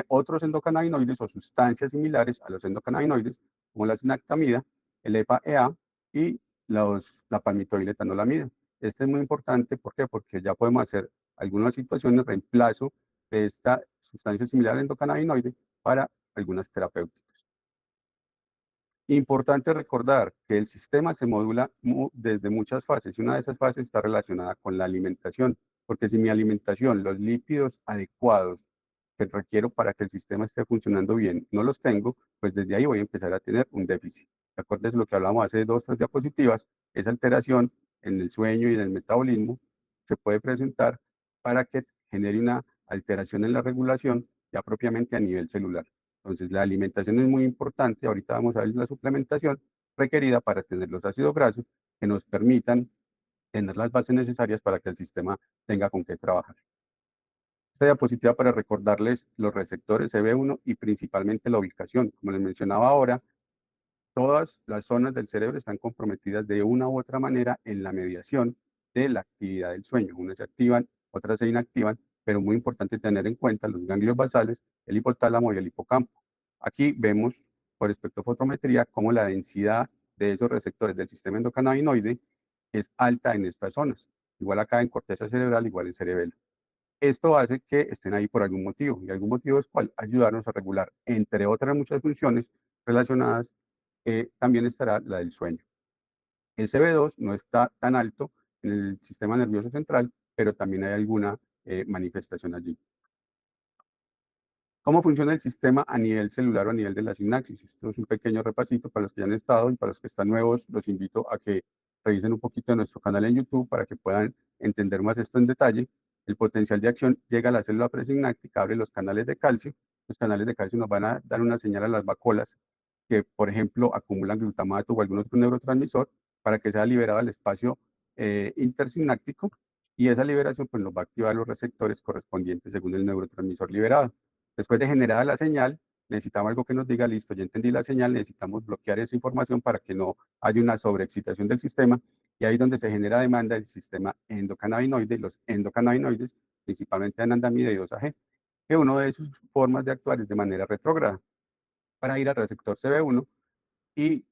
[SPEAKER 1] otros endocannabinoides o sustancias similares a los endocannabinoides, como la sinactamida, el EPA-EA y la palmitoiletanolamida. Este es muy importante, ¿por qué? Porque ya podemos hacer algunas situaciones de reemplazo de esta sustancia similar al endocannabinoide para algunas terapéuticas. Importante recordar que el sistema se modula desde muchas fases y una de esas fases está relacionada con la alimentación, porque si mi alimentación, los lípidos adecuados que requiero para que el sistema esté funcionando bien, no los tengo, pues desde ahí voy a empezar a tener un déficit. Acuérdense lo que hablamos hace 2 diapositivas, esa alteración en el sueño y en el metabolismo se puede presentar para que genere una alteración en la regulación ya propiamente a nivel celular. Entonces, la alimentación es muy importante. Ahorita vamos a ver la suplementación requerida para tener los ácidos grasos que nos permitan tener las bases necesarias para que el sistema tenga con qué trabajar. Esta diapositiva para recordarles los receptores CB1 y principalmente la ubicación. Como les mencionaba ahora, todas las zonas del cerebro están comprometidas de una u otra manera en la mediación de la actividad del sueño. Unas se activan, otras se inactivan, pero muy importante tener en cuenta los ganglios basales, el hipotálamo y el hipocampo. Aquí vemos por espectrofotometría cómo la densidad de esos receptores del sistema endocannabinoide es alta en estas zonas. Igual acá en corteza cerebral, igual en cerebelo. Esto hace que estén ahí por algún motivo. ¿Y algún motivo es cuál? Ayudarnos a regular, entre otras muchas funciones relacionadas, también estará la del sueño. El CB2 no está tan alto en el sistema nervioso central, pero también hay alguna manifestación allí. ¿Cómo funciona el sistema a nivel celular o a nivel de la sinapsis? Esto es un pequeño repasito para los que ya han estado y para los que están nuevos, los invito a que revisen un poquito de nuestro canal en YouTube para que puedan entender más esto en detalle. El potencial de acción llega a la célula presináptica, abre los canales de calcio. Los canales de calcio nos van a dar una señal a las vacuolas que, por ejemplo, acumulan glutamato o algún otro neurotransmisor para que sea liberado al espacio intersináptico y esa liberación pues, nos va a activar los receptores correspondientes según el neurotransmisor liberado. Después de generada la señal, necesitamos algo que nos diga, listo, ya entendí la señal, necesitamos bloquear esa información para que no haya una sobreexcitación del sistema, y ahí es donde se genera demanda del sistema endocannabinoide, los endocannabinoides, principalmente anandamida y 2-AG, que una de sus formas de actuar es de manera retrógrada, para ir al receptor CB1 y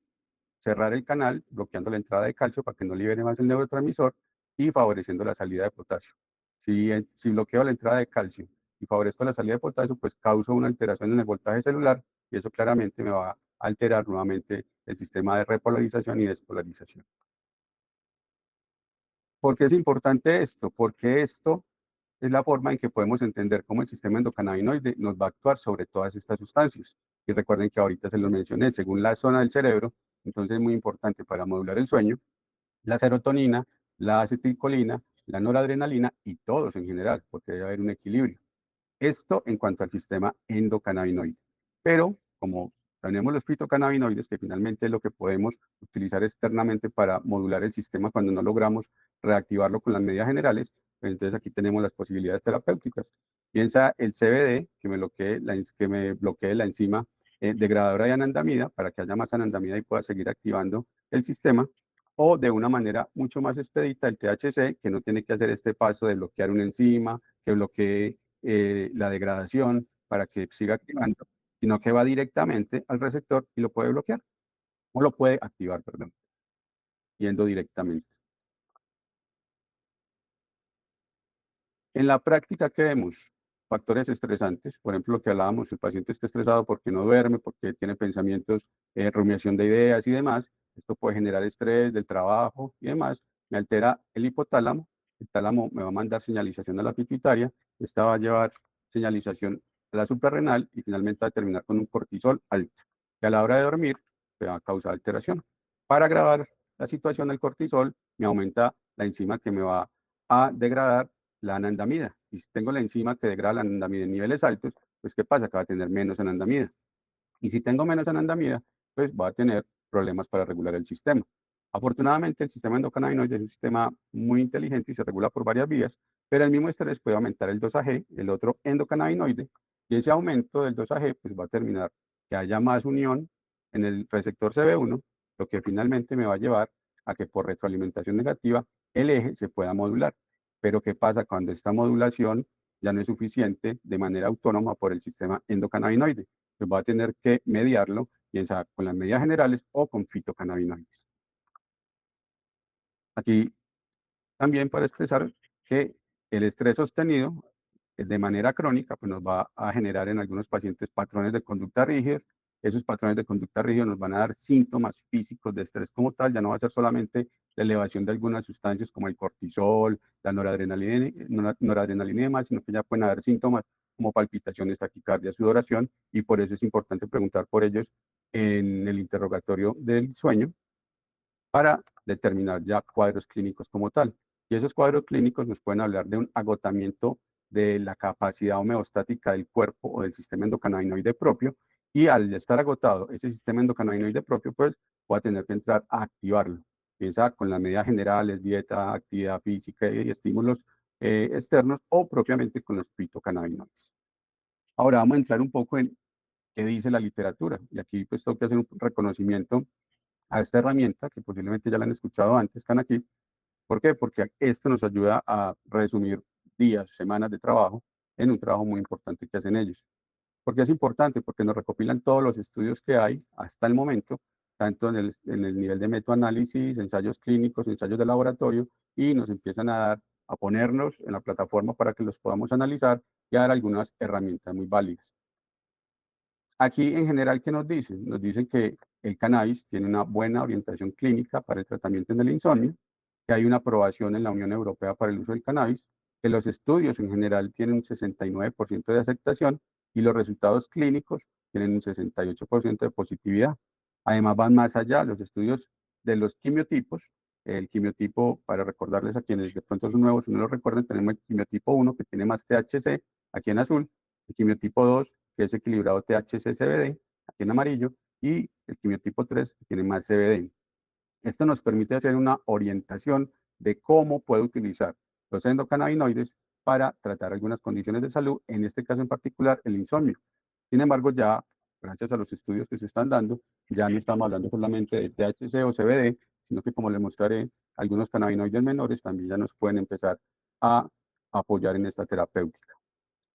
[SPEAKER 1] cerrar el canal, bloqueando la entrada de calcio para que no libere más el neurotransmisor y favoreciendo la salida de potasio. Si bloqueo la entrada de calcio y favorezco la salida de potasio, pues causo una alteración en el voltaje celular y eso claramente me va a alterar nuevamente el sistema de repolarización y despolarización. ¿Por qué es importante esto? Porque esto es la forma en que podemos entender cómo el sistema endocannabinoide nos va a actuar sobre todas estas sustancias. Y recuerden que ahorita se los mencioné, según la zona del cerebro, entonces es muy importante para modular el sueño, la serotonina, la acetilcolina, la noradrenalina y todos en general, porque debe haber un equilibrio. Esto en cuanto al sistema endocannabinoide. Pero como tenemos los fitocannabinoides, que finalmente es lo que podemos utilizar externamente para modular el sistema cuando no logramos reactivarlo con las medidas generales, pues entonces aquí tenemos las posibilidades terapéuticas. Piensa el CBD, que me bloquee la enzima degradadora de anandamida para que haya más anandamida y pueda seguir activando el sistema, o de una manera mucho más expedita el THC, que no tiene que hacer este paso de bloquear una enzima, que bloquee la degradación para que siga activando, sino que va directamente al receptor y lo puede bloquear, o lo puede activar, perdón, yendo directamente. En la práctica, ¿qué vemos? Factores estresantes, por ejemplo, lo que hablábamos, el paciente está estresado porque no duerme, porque tiene pensamientos, rumiación de ideas y demás. Esto puede generar estrés del trabajo y demás. Me altera el hipotálamo. El tálamo me va a mandar señalización a la pituitaria. Esta va a llevar señalización a la suprarrenal y finalmente va a terminar con un cortisol alto, que a la hora de dormir me va a causar alteración. Para agravar la situación del cortisol, me aumenta la enzima que me va a degradar la anandamida. Y si tengo la enzima que degrada la anandamida en niveles altos, pues ¿qué pasa? Que va a tener menos anandamida. Y si tengo menos anandamida, pues va a tener problemas para regular el sistema. Afortunadamente, el sistema endocannabinoide es un sistema muy inteligente y se regula por varias vías, pero el mismo estrés puede aumentar el dosaje, el otro endocannabinoide, y ese aumento del dosaje pues va a terminar que haya más unión en el receptor CB1, lo que finalmente me va a llevar a que por retroalimentación negativa el eje se pueda modular. Pero ¿qué pasa cuando esta modulación ya no es suficiente de manera autónoma por el sistema endocannabinoide? Pues va a tener que mediarlo, bien sea con las medidas generales o con fitocannabinoides. Aquí también para expresar que el estrés sostenido de manera crónica pues nos va a generar en algunos pacientes patrones de conducta rígidos. Esos patrones de conducta rígidos nos van a dar síntomas físicos de estrés como tal, ya no va a ser solamente la elevación de algunas sustancias como el cortisol, la noradrenalina y demás, sino que ya pueden haber síntomas como palpitaciones, taquicardia, sudoración, y por eso es importante preguntar por ellos en el interrogatorio del sueño para determinar ya cuadros clínicos como tal. Y esos cuadros clínicos nos pueden hablar de un agotamiento de la capacidad homeostática del cuerpo o del sistema endocannabinoide propio, y al estar agotado ese sistema endocannabinoide propio, pues voy a tener que entrar a activarlo. Piensa con las medidas generales, dieta, actividad física y estímulos externos, o propiamente con los fitocannabinoides. Ahora vamos a entrar un poco en qué dice la literatura, y aquí pues tengo que hacer un reconocimiento a esta herramienta, que posiblemente ya la han escuchado antes, Kanaki. ¿Por qué? Porque esto nos ayuda a resumir días, semanas de trabajo en un trabajo muy importante que hacen ellos. ¿Por qué es importante? Porque nos recopilan todos los estudios que hay hasta el momento, tanto en el nivel de metoanálisis, ensayos clínicos, ensayos de laboratorio, y nos empiezan a dar, a ponernos en la plataforma para que los podamos analizar y a dar algunas herramientas muy válidas. Aquí, en general, ¿qué nos dicen? Nos dicen que el cannabis tiene una buena orientación clínica para el tratamiento del insomnio, que hay una aprobación en la Unión Europea para el uso del cannabis, que los estudios en general tienen un 69% de aceptación y los resultados clínicos tienen un 68% de positividad. Además, van más allá los estudios de los quimiotipos. El quimiotipo, para recordarles a quienes de pronto son nuevos, si no lo recuerdan, tenemos el quimiotipo 1, que tiene más THC, aquí en azul, el quimiotipo 2, que es equilibrado THC-CBD, aquí en amarillo, y el quimiotipo 3, que tiene más CBD. Esto nos permite hacer una orientación de cómo puedo utilizar los endocannabinoides para tratar algunas condiciones de salud, en este caso en particular el insomnio. Sin embargo, ya gracias a los estudios que se están dando, ya no estamos hablando solamente de THC o CBD, sino que, como les mostraré, algunos cannabinoides menores también ya nos pueden empezar a apoyar en esta terapéutica.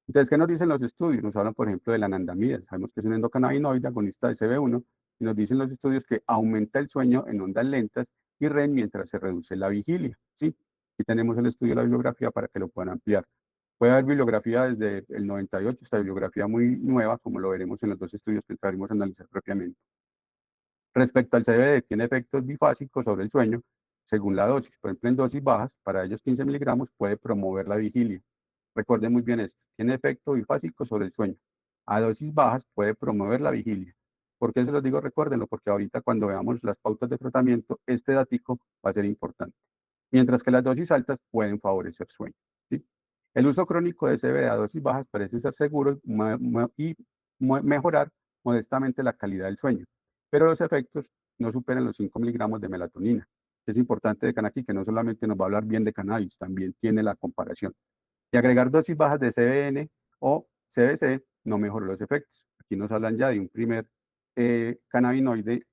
[SPEAKER 1] Entonces, ¿qué nos dicen los estudios? Nos hablan, por ejemplo, de la anandamida. Sabemos que es un endocannabinoide agonista de CB1, y nos dicen los estudios que aumenta el sueño en ondas lentas y REM mientras se reduce la vigilia. ¿Sí? Aquí tenemos el estudio de la bibliografía para que lo puedan ampliar. Puede haber bibliografía desde el 98, esta bibliografía muy nueva, como lo veremos en los dos estudios que entraremos a analizar propiamente. Respecto al CBD, tiene efectos bifásicos sobre el sueño según la dosis. Por ejemplo, en dosis bajas, para ellos 15 miligramos, puede promover la vigilia. Recuerden muy bien esto, tiene efecto bifásico sobre el sueño. A dosis bajas puede promover la vigilia. ¿Por qué se los digo? Recuérdenlo, porque ahorita cuando veamos las pautas de tratamiento, este datico va a ser importante. Mientras que las dosis altas pueden favorecer sueño. ¿Sí? El uso crónico de CBD a dosis bajas parece ser seguro y mejorar modestamente la calidad del sueño, pero los efectos no superan los 5 miligramos de melatonina. Es importante de Kanaki que no solamente nos va a hablar bien de cannabis, también tiene la comparación. Y agregar dosis bajas de CBN o CBC no mejoró los efectos. Aquí nos hablan ya de un primer cannabinoide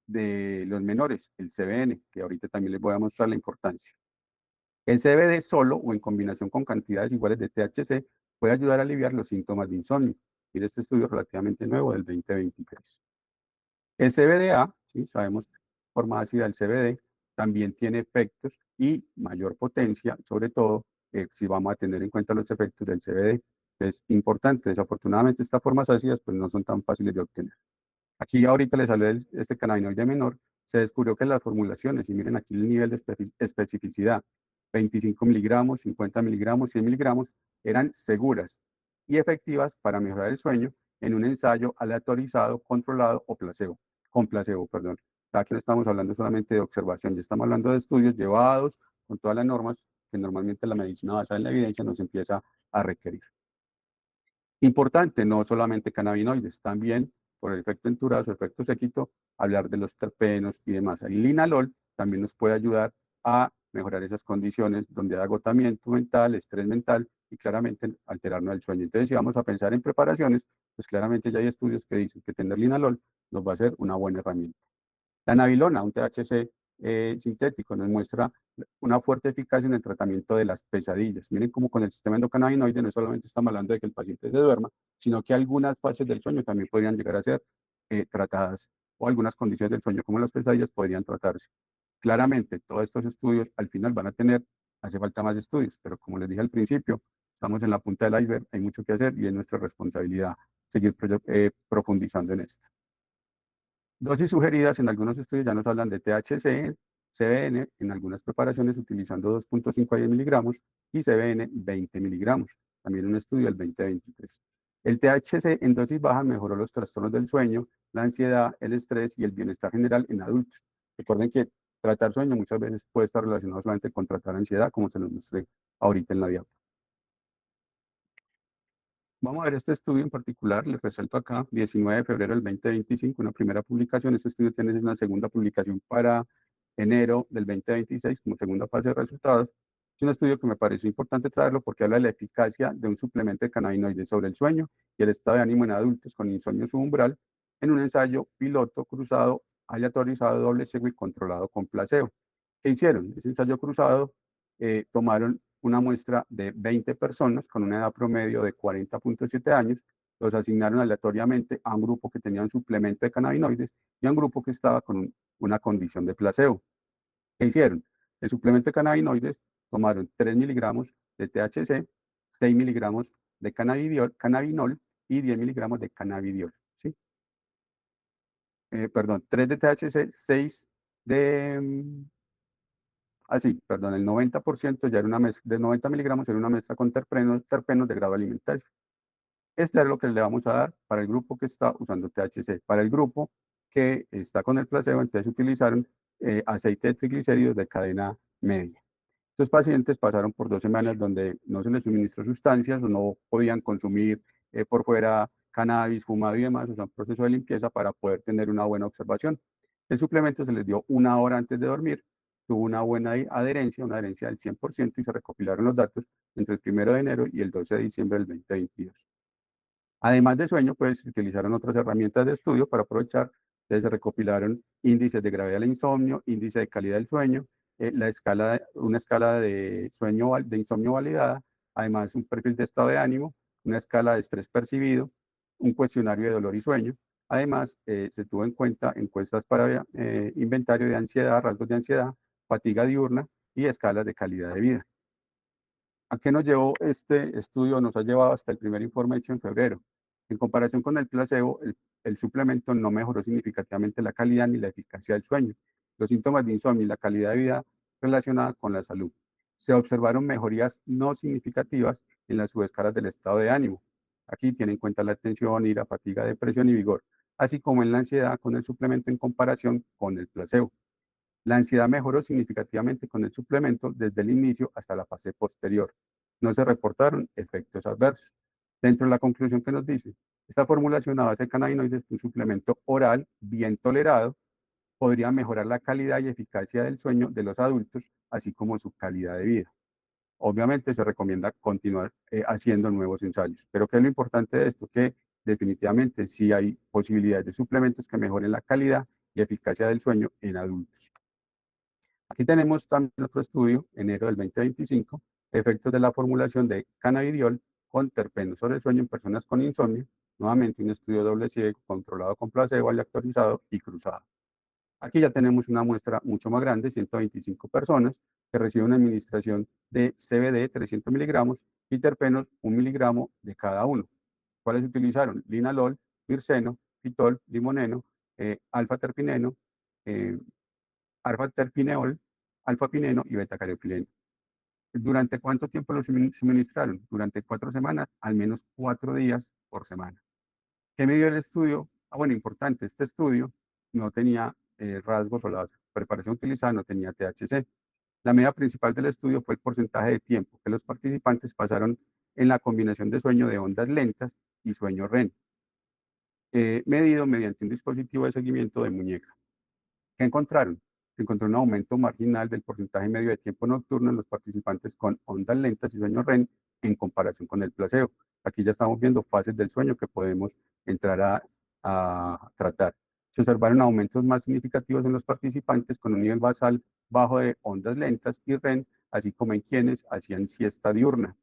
[SPEAKER 1] de los menores, el CBN, que ahorita también les voy a mostrar la importancia. El CBD solo o en combinación con cantidades iguales de THC puede ayudar a aliviar los síntomas de insomnio. Mire este estudio relativamente nuevo del 2023. El CBDA, ¿sí? Sabemos forma ácida del CBD, también tiene efectos y mayor potencia, sobre todo si vamos a tener en cuenta los efectos del CBD. Es importante, desafortunadamente estas formas ácidas pues no son tan fáciles de obtener. Aquí ahorita les hablé de este cannabinoide menor, se descubrió que las formulaciones, y miren aquí el nivel de especificidad, 25 miligramos, 50 miligramos, 100 miligramos, eran seguras y efectivas para mejorar el sueño en un ensayo aleatorizado, controlado o placebo, con placebo, perdón. Aquí no estamos hablando solamente de observación, ya estamos hablando de estudios llevados con todas las normas que normalmente la medicina basada en la evidencia nos empieza a requerir. Importante, no solamente cannabinoides, también por el efecto enturazo, efecto séquito, hablar de los terpenos y demás. El linalol también nos puede ayudar a mejorar esas condiciones donde hay agotamiento mental, estrés mental y claramente alterarnos el sueño. Entonces, si vamos a pensar en preparaciones, pues claramente ya hay estudios que dicen que tener linalol nos va a ser una buena herramienta. La nabilona, un THC sintético, nos muestra una fuerte eficacia en el tratamiento de las pesadillas. Miren cómo con el sistema endocannabinoide no solamente estamos hablando de que el paciente se duerma, sino que algunas fases del sueño también podrían llegar a ser tratadas o algunas condiciones del sueño como las pesadillas podrían tratarse. Claramente, todos estos estudios al final van a tener, hace falta más estudios, pero como les dije al principio, estamos en la punta del iceberg, hay mucho que hacer y es nuestra responsabilidad seguir profundizando en esto. Dosis sugeridas en algunos estudios ya nos hablan de THC, CBN en algunas preparaciones utilizando 2.5 a 10 miligramos y CBN 20 miligramos. También un estudio del 2023. El THC en dosis bajas mejoró los trastornos del sueño, la ansiedad, el estrés y el bienestar general en adultos. Recuerden que tratar sueño muchas veces puede estar relacionado solamente con tratar ansiedad, como se los mostré ahorita en la diapositiva. Vamos a ver este estudio en particular, les resalto acá, 19 de febrero del 2025, una primera publicación. Este estudio tiene una segunda publicación para enero del 2026 como segunda fase de resultados. Es un estudio que me pareció importante traerlo porque habla de la eficacia de un suplemento de cannabinoides sobre el sueño y el estado de ánimo en adultos con insomnio subumbral en un ensayo piloto cruzado, aleatorizado, doble ciego y controlado con placebo. ¿Qué hicieron? Ese ensayo cruzado tomaron una muestra de 20 personas con una edad promedio de 40.7 años, los asignaron aleatoriamente a un grupo que tenía un suplemento de cannabinoides y a un grupo que estaba con una condición de placebo. ¿Qué hicieron? El suplemento de cannabinoides tomaron 3 miligramos de THC, 6 miligramos de cannabinol y 10 miligramos de cannabidiol. ¿Sí? Perdón, 3 de THC, 6 de perdón, el 90% ya era una mezcla, de 90 miligramos era una mezcla con terpenos de grado alimentario. Este es lo que le vamos a dar para el grupo que está usando THC. Para el grupo que está con el placebo, entonces utilizaron aceite de triglicéridos de cadena media. Estos pacientes pasaron por 2 semanas donde no se les suministró sustancias o no podían consumir por fuera cannabis, fumado y demás, o sea, un proceso de limpieza para poder tener una buena observación. El suplemento se les dio 1 hora antes de dormir, tuvo una buena adherencia, una adherencia del 100% y se recopilaron los datos entre el 1 de enero y el 12 de diciembre del 2022. Además de sueño, pues se utilizaron otras herramientas de estudio para aprovechar. Entonces se recopilaron índices de gravedad del insomnio, índice de calidad del sueño, una escala de sueño de insomnio validada, además un perfil de estado de ánimo, una escala de estrés percibido, un cuestionario de dolor y sueño. Además, se tuvo en cuenta encuestas para inventario de ansiedad, rasgos de ansiedad, fatiga diurna y escalas de calidad de vida. ¿A qué nos llevó este estudio? Nos ha llevado hasta el primer informe hecho en febrero. En comparación con el placebo, el suplemento no mejoró significativamente la calidad ni la eficacia del sueño, los síntomas de insomnio y la calidad de vida relacionada con la salud. Se observaron mejorías no significativas en las subescalas del estado de ánimo. Aquí tiene en cuenta la atención, ira, fatiga, depresión y vigor, así como en la ansiedad con el suplemento en comparación con el placebo. La ansiedad mejoró significativamente con el suplemento desde el inicio hasta la fase posterior. No se reportaron efectos adversos. Dentro de la conclusión que nos dice, esta formulación a base de cannabinoides, un suplemento oral bien tolerado, podría mejorar la calidad y eficacia del sueño de los adultos, así como su calidad de vida. Obviamente se recomienda continuar haciendo nuevos ensayos. Pero ¿qué es lo importante de esto? Que definitivamente sí hay posibilidades de suplementos que mejoren la calidad y eficacia del sueño en adultos. Aquí tenemos también otro estudio, enero del 2025, efectos de la formulación de cannabidiol con terpenos sobre el sueño en personas con insomnio. Nuevamente un estudio doble ciego, controlado con placebo, aleatorizado y cruzado. Aquí ya tenemos una muestra mucho más grande, 125 personas, que reciben una administración de CBD 300 miligramos y terpenos 1 miligramo de cada uno. ¿Cuáles se utilizaron? Linalol, mirceno, pitol, limoneno, alfa-terpineno, eh, alfa-terpineol, alfa-pineno y beta-carotideno. ¿Durante cuánto tiempo lo suministraron? Durante 4 semanas, al menos 4 días por semana. ¿Qué midió el estudio? Bueno, importante, este estudio no tenía rasgos o la preparación utilizada no tenía THC. La medida principal del estudio fue el porcentaje de tiempo que los participantes pasaron en la combinación de sueño de ondas lentas y sueño REM, medido mediante un dispositivo de seguimiento de muñeca. ¿Qué encontraron? Se encontró un aumento marginal del porcentaje medio de tiempo nocturno en los participantes con ondas lentas y sueño REM en comparación con el placebo. Aquí ya estamos viendo fases del sueño que podemos entrar a tratar. Se observaron aumentos más significativos en los participantes con un nivel basal bajo de ondas lentas y REM, así como en quienes hacían siesta diurna.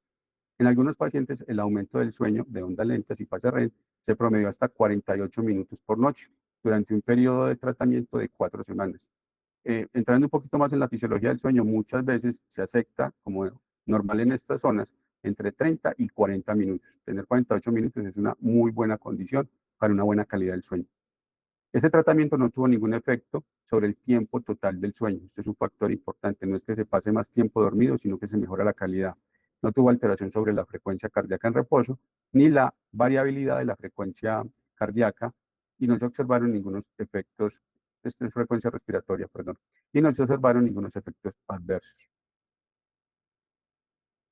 [SPEAKER 1] En algunos pacientes, el aumento del sueño de ondas lentas y fase REM se promedió hasta 48 minutos por noche durante un periodo de tratamiento de 4 semanas. Entrando un poquito más en la fisiología del sueño, muchas veces se acepta como normal en estas zonas entre 30 y 40 minutos. Tener 48 minutos es una muy buena condición para una buena calidad del sueño. Este tratamiento no tuvo ningún efecto sobre el tiempo total del sueño. Este es un factor importante. No es que se pase más tiempo dormido, sino que se mejora la calidad. No tuvo alteración sobre la frecuencia cardíaca en reposo, ni la variabilidad de la frecuencia cardíaca, y no se observaron ningunos efectos, esta es frecuencia respiratoria, perdón, y no se observaron ningunos efectos adversos.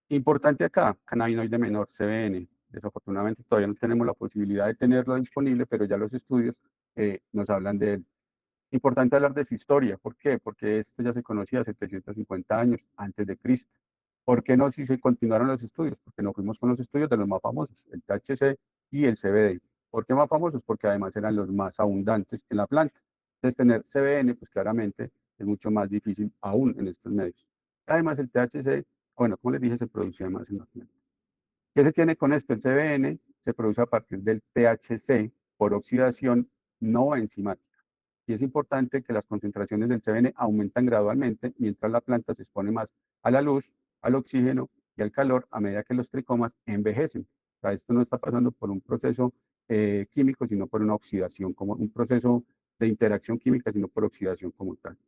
[SPEAKER 1] Importante acá, cannabinoide menor, CBN. Desafortunadamente todavía no tenemos la posibilidad de tenerlo disponible, pero ya los estudios nos hablan de él. Importante hablar de su historia. ¿Por qué? Porque esto ya se conocía hace 350 años antes de Cristo. ¿Por qué no si se continuaron los estudios? Porque nos fuimos con los estudios de los más famosos, el THC y el CBD. ¿Por qué más famosos? Porque además eran los más abundantes en la planta. Entonces tener CBN, pues claramente es mucho más difícil aún en estos medios. Además el THC, bueno, como les dije, se producía más en la planta. ¿Qué se tiene con esto? El CBN se produce a partir del THC por oxidación no enzimática. Y es importante que las concentraciones del CBN aumentan gradualmente mientras la planta se expone más a la luz, al oxígeno y al calor a medida que los tricomas envejecen. O sea, esto no está pasando por un proceso químico, sino por una oxidación, como un proceso de interacción química, sino por oxidación como tal.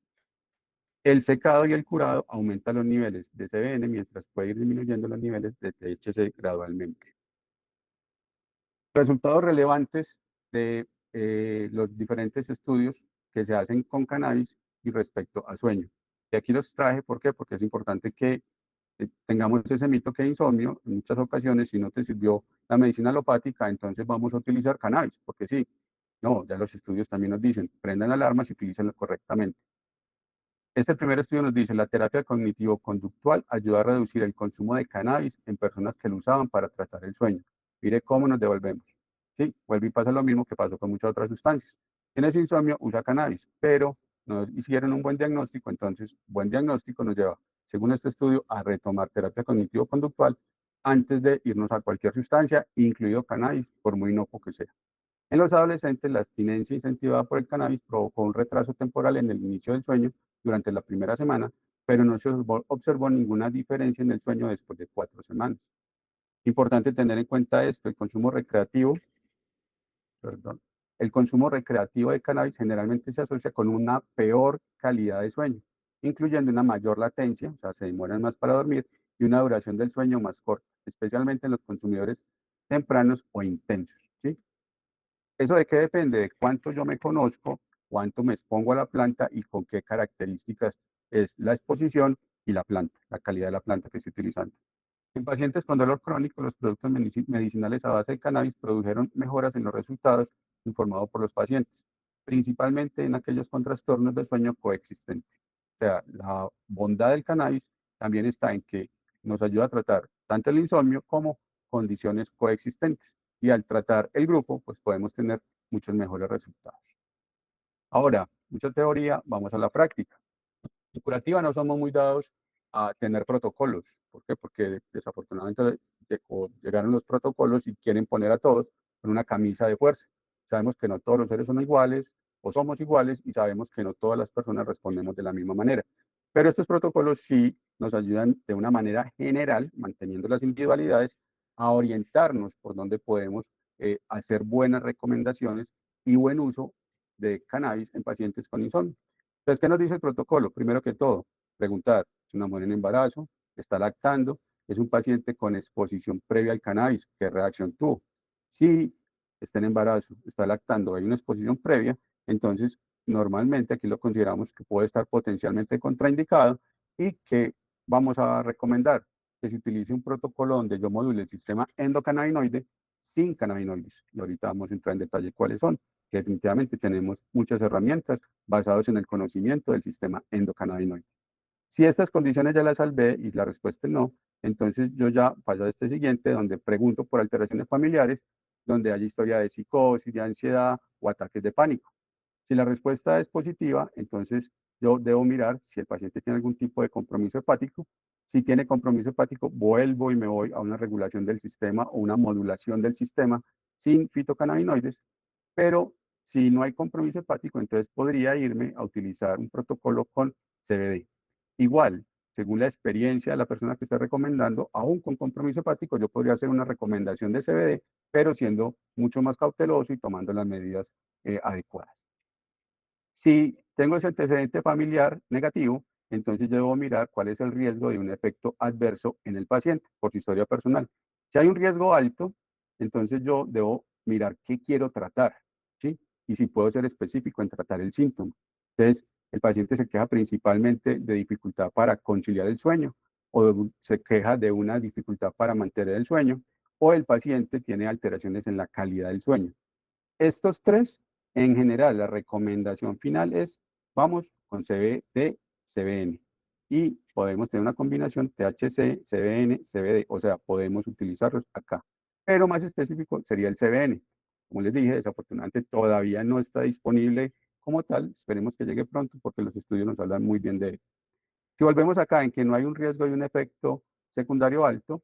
[SPEAKER 1] El secado y el curado aumentan los niveles de CBN mientras puede ir disminuyendo los niveles de THC gradualmente. Resultados relevantes de los diferentes estudios que se hacen con cannabis y respecto a sueño. Y aquí los traje, ¿por qué? Porque es importante que tengamos ese mito que hay insomnio. En muchas ocasiones, si no te sirvió la medicina alopática, entonces vamos a utilizar cannabis, porque sí. No, ya los estudios también nos dicen, prendan alarmas y utilícenlo correctamente. Este primer estudio nos dice, la terapia cognitivo-conductual ayuda a reducir el consumo de cannabis en personas que lo usaban para tratar el sueño. Mire cómo nos devolvemos. Sí, vuelve y pasa lo mismo que pasó con muchas otras sustancias. Tienes insomnio, usa cannabis, pero no hicieron un buen diagnóstico, entonces buen diagnóstico nos lleva, según este estudio, a retomar terapia cognitivo-conductual antes de irnos a cualquier sustancia, incluido cannabis, por muy inocuo que sea. En los adolescentes, la abstinencia incentivada por el cannabis provocó un retraso temporal en el inicio del sueño durante la primera semana, pero no se observó ninguna diferencia en el sueño después de 4 semanas. Importante tener en cuenta esto, el consumo recreativo, perdón, el consumo recreativo de cannabis generalmente se asocia con una peor calidad de sueño, incluyendo una mayor latencia, o sea, se demoran más para dormir, y una duración del sueño más corta, especialmente en los consumidores tempranos o intensos, ¿sí? ¿Eso de qué depende? De cuánto yo me conozco, cuánto me expongo a la planta y con qué características es la exposición y la planta, la calidad de la planta que estoy utilizando. En pacientes con dolor crónico, los productos medicinales a base de cannabis produjeron mejoras en los resultados informados por los pacientes, principalmente en aquellos con trastornos del sueño coexistentes. O sea, la bondad del cannabis también está en que nos ayuda a tratar tanto el insomnio como condiciones coexistentes. y al tratar el grupo, pues podemos tener muchos mejores resultados. Ahora, mucha teoría, vamos a la práctica. En curativa no somos muy dados a tener protocolos. ¿Por qué? Porque desafortunadamente llegaron los protocolos y quieren poner a todos con una camisa de fuerza. Sabemos que no todos los seres son iguales o somos iguales y sabemos que no todas las personas respondemos de la misma manera. Pero estos protocolos sí nos ayudan de una manera general, manteniendo las individualidades, a orientarnos por dónde podemos hacer buenas recomendaciones y buen uso de cannabis en pacientes con insomnio. Entonces, ¿qué nos dice el protocolo? Primero que todo, preguntar, ¿es una mujer en embarazo? ¿Está lactando? ¿Es un paciente con exposición previa al cannabis? ¿Qué reacción tuvo? Si está en embarazo, está lactando, hay una exposición previa, entonces normalmente aquí lo consideramos que puede estar potencialmente contraindicado y que vamos a recomendar que se utilice un protocolo donde yo module el sistema endocannabinoide sin cannabinoides. Y ahorita vamos a entrar en detalle cuáles son, que definitivamente tenemos muchas herramientas basadas en el conocimiento del sistema endocannabinoide. Si estas condiciones ya las salvé y la respuesta es no, entonces yo ya paso a este siguiente, donde pregunto por alteraciones familiares, donde hay historia de psicosis, de ansiedad o ataques de pánico. Si la respuesta es positiva, entonces yo debo mirar si el paciente tiene algún tipo de compromiso hepático. Si tiene compromiso hepático, vuelvo y me voy a una regulación del sistema o una modulación del sistema sin fitocannabinoides. Pero si no hay compromiso hepático, entonces podría irme a utilizar un protocolo con CBD. Igual, según la experiencia de la persona que está recomendando, aún con compromiso hepático, yo podría hacer una recomendación de CBD, pero siendo mucho más cauteloso y tomando las medidas adecuadas. Si tengo ese antecedente familiar negativo, entonces yo debo mirar cuál es el riesgo de un efecto adverso en el paciente por su historia personal. Si hay un riesgo alto, entonces yo debo mirar qué quiero tratar, ¿sí? Y si puedo ser específico en tratar el síntoma. Entonces, el paciente se queja principalmente de dificultad para conciliar el sueño o se queja de una dificultad para mantener el sueño o el paciente tiene alteraciones en la calidad del sueño. Estos tres, en general, la recomendación final es, vamos con CBD, CBN. Y podemos tener una combinación THC, CBN, CBD, o sea, podemos utilizarlos acá. Pero más específico sería el CBN. Como les dije, desafortunadamente todavía no está disponible como tal. Esperemos que llegue pronto porque los estudios nos hablan muy bien de él. Si volvemos acá en que no hay un riesgo de un efecto secundario alto,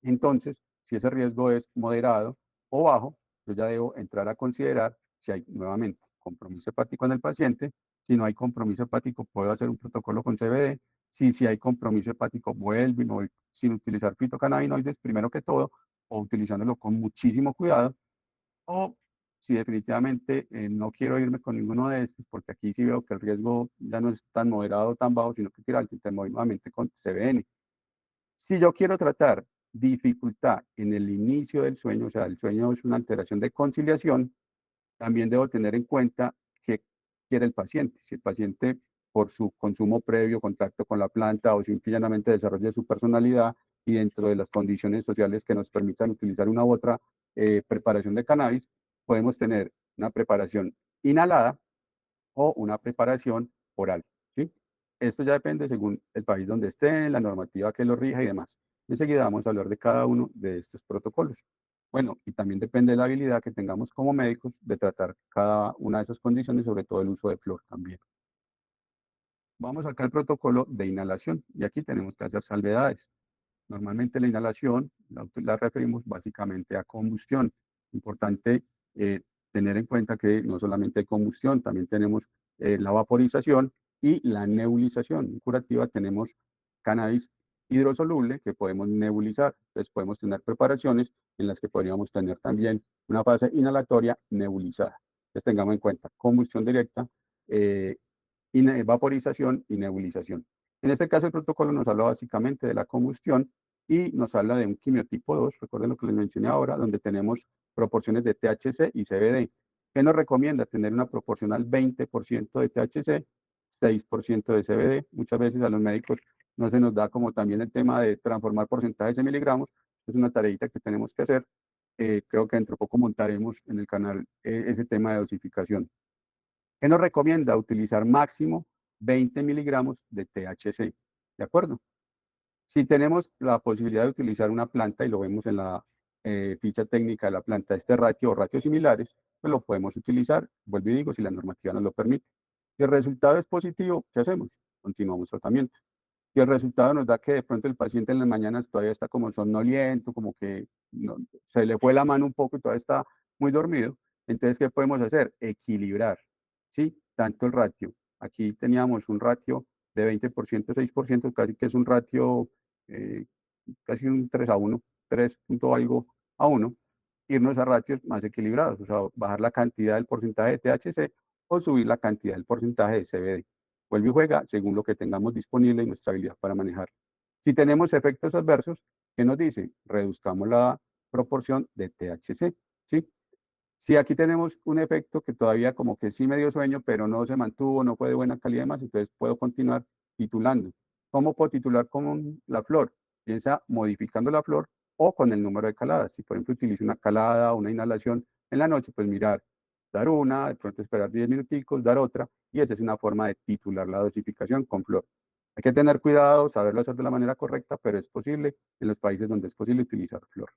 [SPEAKER 1] entonces, si ese riesgo es moderado o bajo, yo ya debo entrar a considerar si hay nuevamente compromiso hepático en el paciente. Si no hay compromiso hepático, puedo hacer un protocolo con CBD. Si hay compromiso hepático, vuelvo y me voy sin utilizar fitocannabinoides, primero que todo, o utilizándolo con muchísimo cuidado. O si definitivamente no quiero irme con ninguno de estos, porque aquí sí veo que el riesgo ya no es tan moderado o tan bajo, sino que quiero alto, entonces me voy nuevamente con CBN. Si yo quiero tratar dificultad en el inicio del sueño, o sea, el sueño es una alteración de conciliación, también debo tener en cuenta qué quiere el paciente. Si el paciente, por su consumo previo, contacto con la planta o simplemente desarrolla su personalidad y dentro de las condiciones sociales que nos permitan utilizar una u otra preparación de cannabis, podemos tener una preparación inhalada o una preparación oral, ¿sí? Esto ya depende según el país donde esté, la normativa que lo rija y demás. Enseguida vamos a hablar de cada uno de estos protocolos. Bueno, y también depende de la habilidad que tengamos como médicos de tratar cada una de esas condiciones, sobre todo el uso de flor también. Vamos acá al protocolo de inhalación y aquí tenemos que hacer salvedades. Normalmente la inhalación la referimos básicamente a combustión. Importante tener en cuenta que no solamente hay combustión, también tenemos la vaporización y la nebulización. En curativa tenemos cannabis hidrosoluble que podemos nebulizar. Entonces podemos tener preparaciones en las que podríamos tener también una fase inhalatoria nebulizada. Entonces tengamos en cuenta combustión directa, vaporización y nebulización. En este caso, el protocolo nos habla básicamente de la combustión y nos habla de un quimiotipo 2, recuerden lo que les mencioné ahora, donde tenemos proporciones de THC y CBD. ¿Qué nos recomienda? Tener una proporcional 20% de THC, 6% de CBD. Muchas veces a los médicos no se nos da como también el tema de transformar porcentajes de miligramos. Es una tareita que tenemos que hacer. Creo que dentro de poco montaremos en el canal ese tema de dosificación. ¿Qué nos recomienda? Utilizar máximo 20 miligramos de THC. ¿De acuerdo? Si tenemos la posibilidad de utilizar una planta, y lo vemos en la ficha técnica de la planta este ratio o ratios similares, pues lo podemos utilizar, vuelvo y digo, si la normativa nos lo permite. Si el resultado es positivo, ¿qué hacemos? Continuamos tratamiento. Si el resultado nos da que de pronto el paciente en las mañanas todavía está como somnoliento, como que se le fue la mano un poco y todavía está muy dormido, entonces, ¿qué podemos hacer? Equilibrar, ¿sí? Tanto el ratio. Aquí teníamos un ratio de 20%, 6%, casi que es un ratio, casi un 3:1, 3 punto algo a 1, irnos a ratios más equilibrados, o sea, bajar la cantidad del porcentaje de THC o subir la cantidad del porcentaje de CBD. Vuelve y juega según lo que tengamos disponible y nuestra habilidad para manejar. Si tenemos efectos adversos, ¿qué nos dice? Reduzcamos la proporción de THC, ¿sí? Si aquí tenemos un efecto que todavía como que sí me dio sueño, pero no se mantuvo, no fue de buena calidad más, entonces puedo continuar titulando. ¿Cómo puedo titular con la flor? Piensa modificando la flor o con el número de caladas. Si por ejemplo utilizo una calada o una inhalación en la noche, pues mirar, dar una, de pronto esperar 10 minuticos, dar otra, y esa es una forma de titular la dosificación con flor. Hay que tener cuidado, saberlo hacer de la manera correcta, pero es posible en los países donde es posible utilizar flor.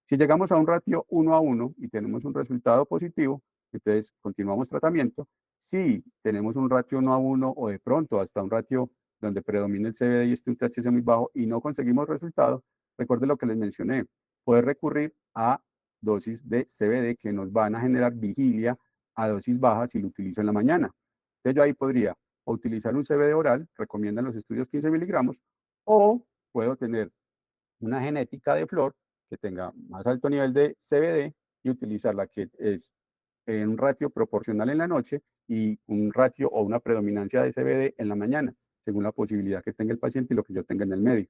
[SPEAKER 1] Si llegamos a un ratio 1:1 y tenemos un resultado positivo, entonces continuamos tratamiento. Si tenemos un ratio 1:1 o de pronto hasta un ratio donde predomina el CBD y esté un THC muy bajo y no conseguimos resultado, recuerde lo que les mencioné, poder recurrir a dosis de CBD que nos van a generar vigilia a dosis bajas si lo utilizo en la mañana. Entonces yo ahí podría o utilizar un CBD oral, recomiendan los estudios 15 miligramos, o puedo tener una genética de flor que tenga más alto nivel de CBD y utilizarla que es en un ratio proporcional en la noche y un ratio o una predominancia de CBD en la mañana, según la posibilidad que tenga el paciente y lo que yo tenga en el medio.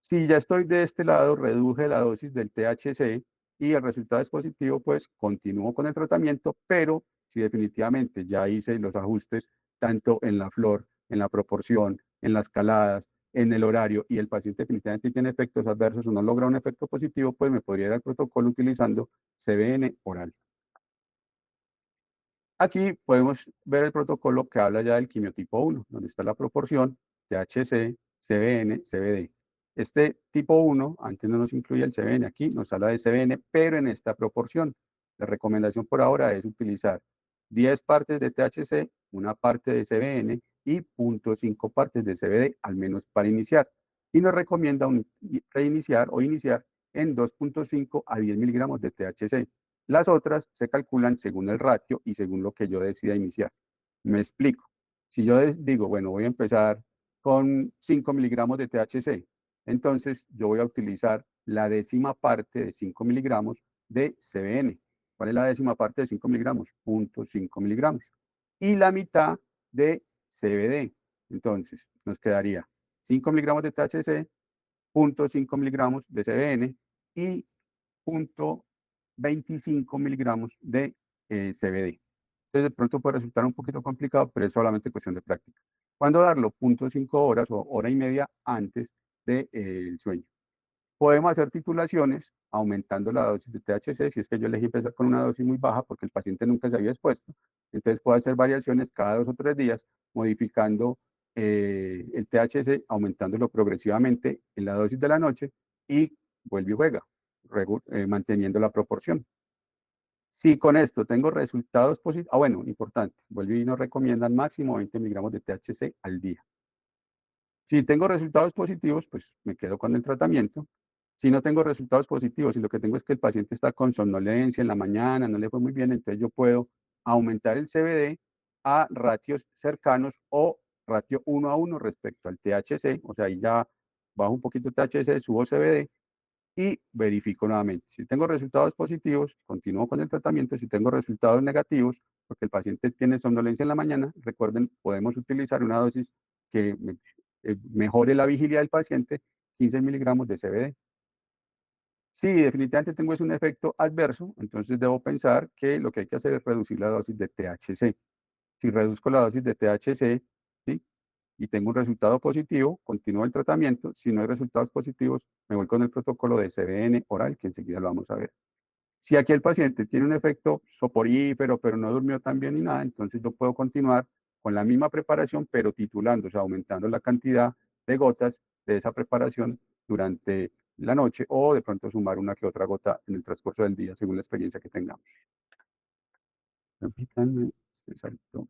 [SPEAKER 1] Si ya estoy de este lado, reduje la dosis del THC y el resultado es positivo, pues continúo con el tratamiento, pero si definitivamente ya hice los ajustes tanto en la flor, en la proporción, en las caladas, en el horario y el paciente definitivamente tiene efectos adversos o no logra un efecto positivo, pues me podría ir al protocolo utilizando CBN oral. Aquí podemos ver el protocolo que habla ya del quimiotipo 1, donde está la proporción THC, CBN, CBD. Este tipo 1, antes no nos incluye el CBN, aquí nos habla de CBN, pero en esta proporción. La recomendación por ahora es utilizar 10 partes de THC, una parte de CBN y 0.5 partes de CBD, al menos para iniciar. Y nos recomienda reiniciar o iniciar en 2.5 a 10 miligramos de THC. Las otras se calculan según el ratio y según lo que yo decida iniciar. Me explico. Si yo digo, bueno, voy a empezar con 5 miligramos de THC, entonces yo voy a utilizar la décima parte de 5 miligramos de CBN. ¿Cuál es la décima parte de 5 miligramos? 0.5 miligramos. Y la mitad de CBD. Entonces, nos quedaría 5 miligramos de THC, 0.5 miligramos de CBN y 0.25 miligramos de CBD. Entonces, de pronto puede resultar un poquito complicado, pero es solamente cuestión de práctica. ¿Cuándo darlo? 0.5 horas o hora y media antes del sueño. Podemos hacer titulaciones aumentando la dosis de THC, si es que yo elegí empezar con una dosis muy baja porque el paciente nunca se había expuesto. Entonces puedo hacer variaciones cada 2 o 3 días, modificando el THC, aumentándolo progresivamente en la dosis de la noche y vuelve y juega, manteniendo la proporción. Si con esto tengo resultados positivos, bueno, importante, vuelve y nos recomiendan máximo 20 miligramos de THC al día. Si tengo resultados positivos, pues me quedo con el tratamiento. Si no tengo resultados positivos y lo que tengo es que el paciente está con somnolencia en la mañana, no le fue muy bien, entonces yo puedo aumentar el CBD a ratios cercanos o ratio 1:1 respecto al THC, o sea, ahí ya bajo un poquito el THC, subo CBD y verifico nuevamente. Si tengo resultados positivos, continúo con el tratamiento. Si tengo resultados negativos, porque el paciente tiene somnolencia en la mañana, recuerden, podemos utilizar una dosis que mejore la vigilia del paciente, 15 miligramos de CBD. Si definitivamente tengo un efecto adverso, entonces debo pensar que lo que hay que hacer es reducir la dosis de THC. Si reduzco la dosis de THC, ¿sí? Y tengo un resultado positivo, continúo el tratamiento. Si no hay resultados positivos, me voy con el protocolo de CBN oral, que enseguida lo vamos a ver. Si aquí el paciente tiene un efecto soporífero, pero no durmió tan bien ni nada, entonces yo puedo continuar con la misma preparación, pero titulando, o sea, aumentando la cantidad de gotas de esa preparación durante la noche, o de pronto sumar una que otra gota en el transcurso del día, según la experiencia que tengamos. Permítanme, exacto.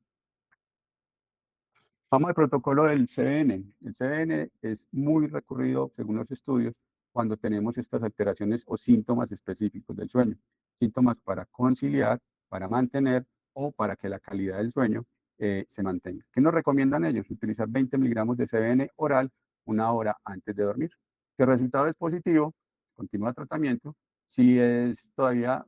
[SPEAKER 1] Vamos al protocolo del CBN. El CBN es muy recurrido, según los estudios, cuando tenemos estas alteraciones o síntomas específicos del sueño. Síntomas para conciliar, para mantener o para que la calidad del sueño se mantenga. ¿Qué nos recomiendan ellos? Utilizar 20 miligramos de CBN oral 1 hora antes de dormir. Si el resultado es positivo, continúa tratamiento. Si es todavía,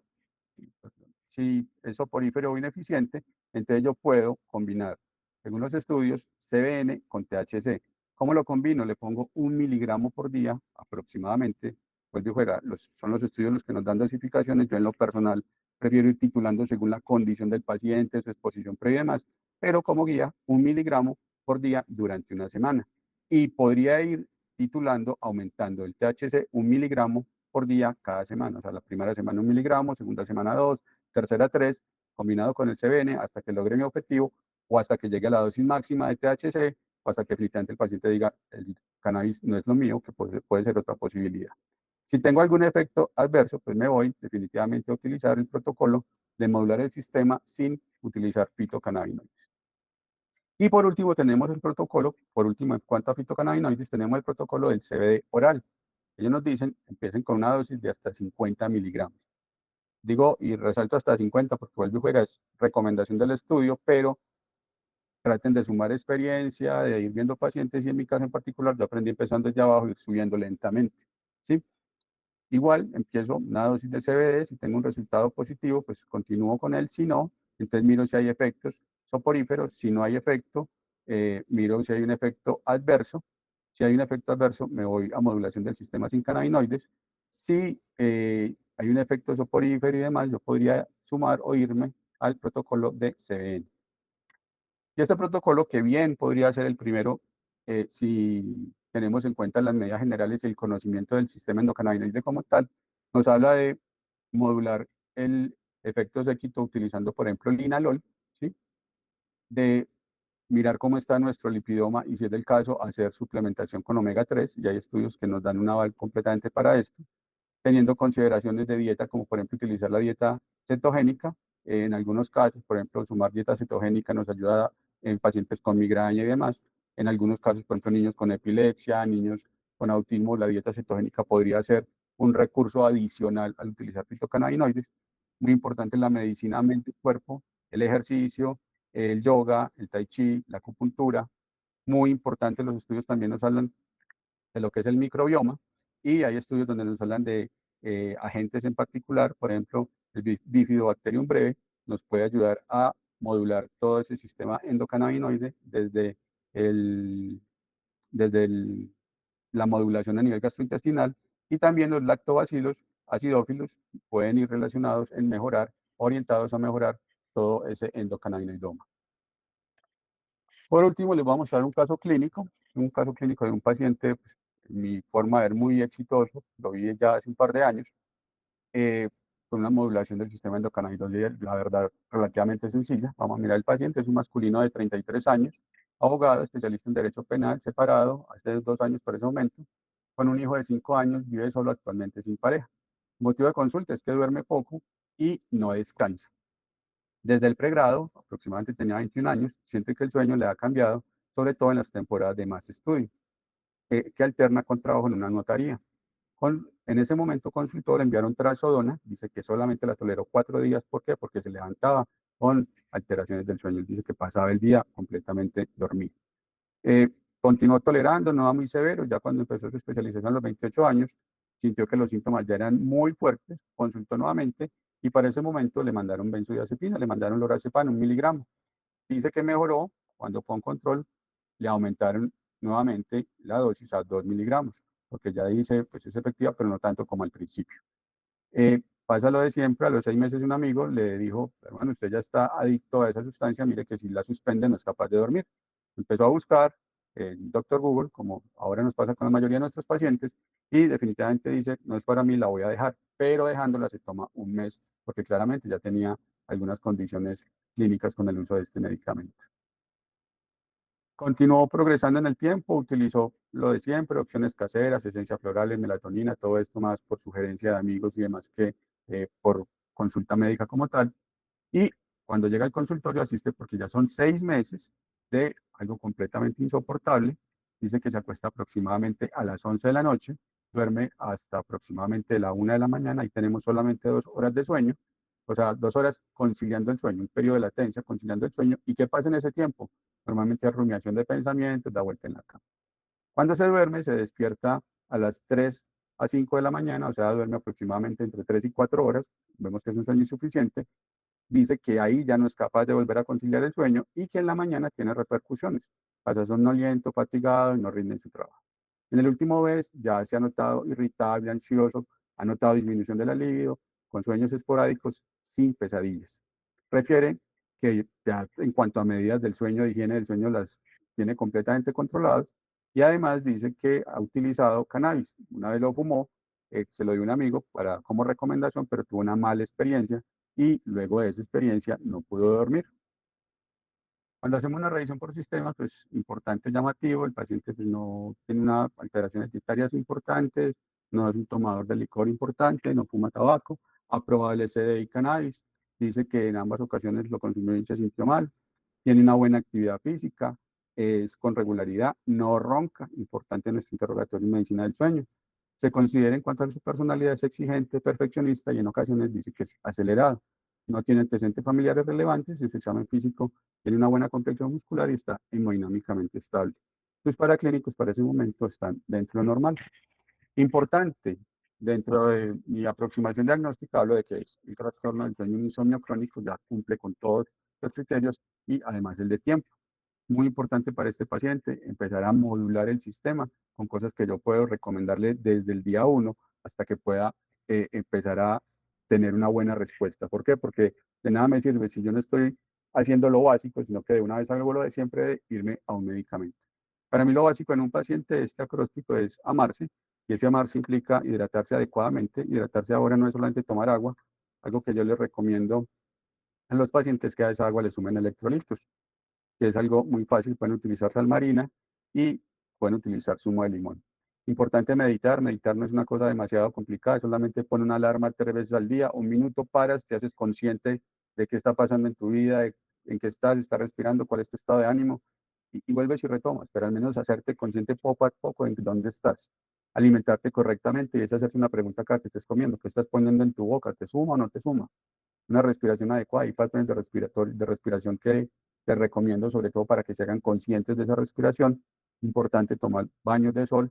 [SPEAKER 1] si es soporífero o ineficiente, entonces yo puedo combinar, según los estudios, CBN con THC. ¿Cómo lo combino? Le pongo 1 miligramo por día aproximadamente. Pues de fuera, son los estudios los que nos dan dosificaciones. Yo en lo personal prefiero ir titulando según la condición del paciente, su exposición previa y demás, pero como guía, 1 miligramo por día durante una semana. Y podría ir titulando, aumentando el THC 1 miligramo por día cada semana. O sea, la primera semana 1 miligramo, segunda semana 2, tercera 3, combinado con el CBN hasta que logre mi objetivo o hasta que llegue a la dosis máxima de THC o hasta que definitivamente el paciente diga el cannabis no es lo mío, que puede ser otra posibilidad. Si tengo algún efecto adverso, pues me voy definitivamente a utilizar el protocolo de modular el sistema sin utilizar fitocannabinoides. Y por último tenemos el protocolo, por último en cuanto a fitocannabinoides, tenemos el protocolo del CBD oral. Ellos nos dicen, empiecen con una dosis de hasta 50 miligramos. Digo, y resalto hasta 50 porque vuelve y juega, es recomendación del estudio, pero traten de sumar experiencia, de ir viendo pacientes y en mi caso en particular yo aprendí empezando desde abajo y ir subiendo lentamente, ¿sí? Igual empiezo una dosis de CBD, si tengo un resultado positivo, pues continúo con él, si no, entonces miro si hay efectos soporíferos, si no hay efecto, miro si hay un efecto adverso, si hay un efecto adverso me voy a modulación del sistema sin cannabinoides, si hay un efecto soporífero y demás, yo podría sumar o irme al protocolo de CBN. Y este protocolo, que bien podría ser el primero, si tenemos en cuenta las medidas generales y el conocimiento del sistema endocannabinoide como tal, nos habla de modular el efecto séquito utilizando, por ejemplo, linalol, ¿sí? De mirar cómo está nuestro lipidoma y, si es del caso, hacer suplementación con omega 3, y hay estudios que nos dan un aval completamente para esto, teniendo consideraciones de dieta, como por ejemplo utilizar la dieta cetogénica. En algunos casos, por ejemplo, sumar dieta cetogénica nos ayuda en pacientes con migraña y demás. En algunos casos, por ejemplo, niños con epilepsia, niños con autismo, la dieta cetogénica podría ser un recurso adicional al utilizar fitocannabinoides. Muy importante en la medicina mente-cuerpo, el ejercicio, el yoga, el tai chi, la acupuntura. Muy importante, los estudios también nos hablan de lo que es el microbioma, y hay estudios donde nos hablan de agentes en particular, por ejemplo, el Bifidobacterium breve nos puede ayudar a modular todo ese sistema endocannabinoide el, desde la modulación a nivel gastrointestinal, y también los lactobacilos acidófilos pueden ir relacionados en mejorar, orientados a mejorar todo ese endocannabinoidoma. Por último, les voy a mostrar un caso clínico de un paciente, pues, en mi forma de ver muy exitoso, lo vi ya hace un par de años, eh, con una modulación del sistema endocannabinoide, la verdad, relativamente sencilla. Vamos a mirar el paciente, es un masculino de 33 años, abogado, especialista en derecho penal, separado, hace 2 años por ese momento, con un hijo de 5 años, vive solo actualmente sin pareja. El motivo de consulta es que duerme poco y no descansa. Desde el pregrado, aproximadamente tenía 21 años, siente que el sueño le ha cambiado, sobre todo en las temporadas de más estudio, que alterna con trabajo en una notaría. En ese momento consultó, le enviaron trazodona, dice que solamente la toleró 4 días. ¿Por qué? Porque se levantaba con alteraciones del sueño. Él dice que pasaba el día completamente dormido. Continuó tolerando, no va muy severo. Ya cuando empezó su especialización a los 28 años, sintió que los síntomas ya eran muy fuertes, consultó nuevamente y para ese momento le mandaron benzodiazepina, le mandaron lorazepam, 1 miligramo. Dice que mejoró. Cuando fue a un control, le aumentaron nuevamente la dosis a 2 miligramos, porque ya dice, pues es efectiva, pero no tanto como al principio. Pasa lo de siempre, a los 6 meses un amigo le dijo, hermano, usted ya está adicto a esa sustancia, mire que si la suspende no es capaz de dormir. Empezó a buscar el doctor Google, como ahora nos pasa con la mayoría de nuestros pacientes, y definitivamente dice, no es para mí, la voy a dejar, pero dejándola se toma un mes, porque claramente ya tenía algunas condiciones clínicas con el uso de este medicamento. Continuó progresando en el tiempo, utilizó lo de siempre, opciones caseras, esencias florales, melatonina, todo esto más por sugerencia de amigos y demás que por consulta médica como tal. Y cuando llega al consultorio asiste porque ya son 6 meses de algo completamente insoportable. Dice que se acuesta aproximadamente a las 11 de la noche, duerme hasta aproximadamente la 1 de la mañana y tenemos solamente 2 horas de sueño, o sea, 2 horas conciliando el sueño, un periodo de latencia conciliando el sueño. ¿Y qué pasa en ese tiempo? Normalmente rumiación de pensamientos, da vuelta en la cama. Cuando se duerme, se despierta a las 3 a 5 de la mañana, o sea, duerme aproximadamente entre 3 y 4 horas. Vemos que es un sueño insuficiente. Dice que ahí ya no es capaz de volver a conciliar el sueño y que en la mañana tiene repercusiones. Pasa somnoliento, fatigado y no rinde en su trabajo. En el último mes ya se ha notado irritable, ansioso, ha notado disminución de la libido, con sueños esporádicos, sin pesadillas. Refiere que ya en cuanto a medidas del sueño, de higiene del sueño, las tiene completamente controladas y además dice que ha utilizado cannabis. Una vez lo fumó, se lo dio un amigo como recomendación, pero tuvo una mala experiencia y luego de esa experiencia no pudo dormir. Cuando hacemos una revisión por sistemas, pues importante, llamativo, el paciente pues, no tiene una alteraciones dietarias importantes, no es un tomador de licor importante, no fuma tabaco, ha probado LSD y cannabis, dice que en ambas ocasiones lo consumió y se sintió mal, tiene una buena actividad física, es con regularidad, no ronca, importante en nuestro interrogatorio en medicina del sueño. Se considera en cuanto a su personalidad es exigente, perfeccionista y en ocasiones dice que es acelerado. No tiene antecedentes familiares relevantes, en su examen físico tiene una buena complexión muscular y está hemodinámicamente estable. Sus paraclínicos para ese momento están dentro de lo normal. Importante, dentro de mi aproximación diagnóstica hablo de que es un trastorno del sueño, un insomnio crónico, ya cumple con todos los criterios y además el de tiempo. Muy importante para este paciente empezar a modular el sistema con cosas que yo puedo recomendarle desde el día 1 hasta que pueda empezar a tener una buena respuesta. ¿Por qué? Porque de nada me sirve si yo no estoy haciendo lo básico, sino que de una vez hago lo de siempre de irme a un medicamento. Para mí lo básico en un paciente de este acróstico es amarse, y ese amarse implica hidratarse adecuadamente. Hidratarse ahora no es solamente tomar agua, algo que yo les recomiendo a los pacientes que a esa agua le sumen electrolitos, que es algo muy fácil. Pueden utilizar sal marina y pueden utilizar zumo de limón. Importante meditar. Meditar no es una cosa demasiado complicada, solamente pon una alarma 3 veces al día, 1 minuto, paras, te haces consciente de qué está pasando en tu vida, en qué estás respirando, cuál es tu estado de ánimo, y vuelves y retomas, pero al menos hacerte consciente poco a poco en dónde estás. Alimentarte correctamente y es hacerse una pregunta cada que estés comiendo, ¿qué estás poniendo en tu boca? ¿Te suma o no te suma? Una respiración adecuada. Hay patrones de respiración que les recomiendo, sobre todo para que se hagan conscientes de esa respiración. Importante tomar baños de sol.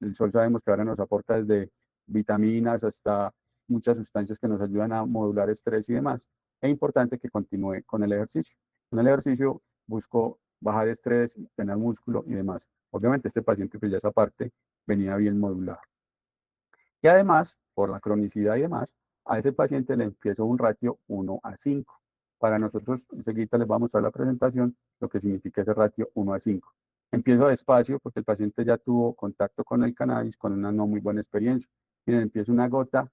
[SPEAKER 1] El sol sabemos que ahora nos aporta desde vitaminas hasta muchas sustancias que nos ayudan a modular estrés y demás. Es importante que continúe con el ejercicio. Con el ejercicio busco bajar estrés, tener músculo y demás. Obviamente este paciente, pues ya esa parte venía bien modulada. Y además, por la cronicidad y demás, a ese paciente le empiezo un ratio 1:5. Para nosotros, enseguida les vamos a mostrar la presentación, lo que significa ese ratio 1:5. Empiezo despacio porque el paciente ya tuvo contacto con el cannabis con una no muy buena experiencia. Miren, empiezo una gota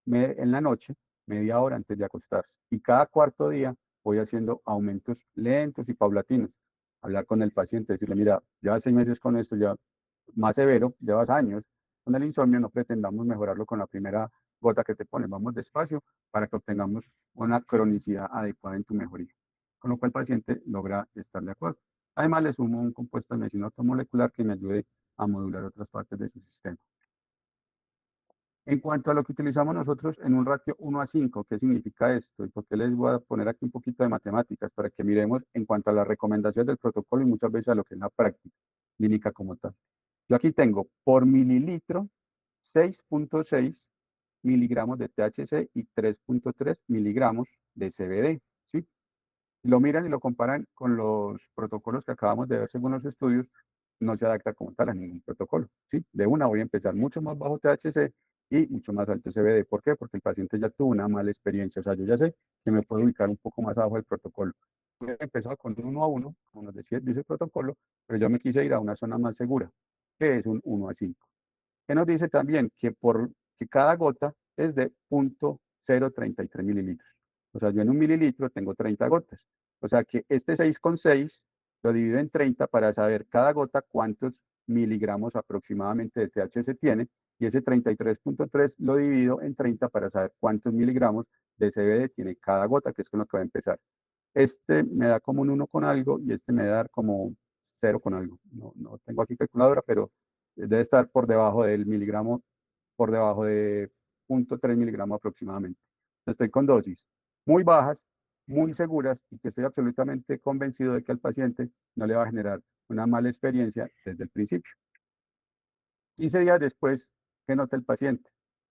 [SPEAKER 1] en la noche, media hora antes de acostarse. Y cada cuarto día voy haciendo aumentos lentos y paulatinos. Hablar con el paciente, decirle, mira, llevas 6 meses con esto, ya más severo, llevas años con el insomnio, no pretendamos mejorarlo con la primera gota que te pones, vamos despacio para que obtengamos una cronicidad adecuada en tu mejoría. Con lo cual el paciente logra estar de acuerdo. Además, le sumo un compuesto de medicina automolecular que me ayude a modular otras partes de su sistema. En cuanto a lo que utilizamos nosotros en un ratio 1:5, ¿qué significa esto? ¿Y por qué les voy a poner aquí un poquito de matemáticas? Para que miremos en cuanto a las recomendaciones del protocolo y muchas veces a lo que es la práctica clínica como tal. Yo aquí tengo por mililitro 6.6 miligramos de THC y 3.3 miligramos de CBD, ¿sí? Si lo miran y lo comparan con los protocolos que acabamos de ver según los estudios, no se adapta como tal a ningún protocolo, ¿sí? De una voy a empezar mucho más bajo THC y mucho más alto CBD. ¿Por qué? Porque el paciente ya tuvo una mala experiencia. O sea, yo ya sé que me puedo ubicar un poco más abajo del protocolo. He empezado con un 1:1, como nos dice el protocolo, pero yo me quise ir a una zona más segura, que es un 1:5. Que nos dice también que cada gota es de 0.033 mililitros. O sea, yo en un mililitro tengo 30 gotas. O sea que este 6,6 lo divido en 30 para saber cada gota cuántos miligramos aproximadamente de THC tiene, y ese 33.3 lo divido en 30 para saber cuántos miligramos de CBD tiene cada gota, que es con lo que va a empezar. Este me da como un 1 con algo y este me da como 0 con algo. No tengo aquí calculadora, pero debe estar por debajo del miligramo, por debajo de 0.3 miligramos aproximadamente. Estoy con dosis muy bajas, muy seguras, y que estoy absolutamente convencido de que al paciente no le va a generar una mala experiencia desde el principio. 15 días después, ¿qué nota el paciente?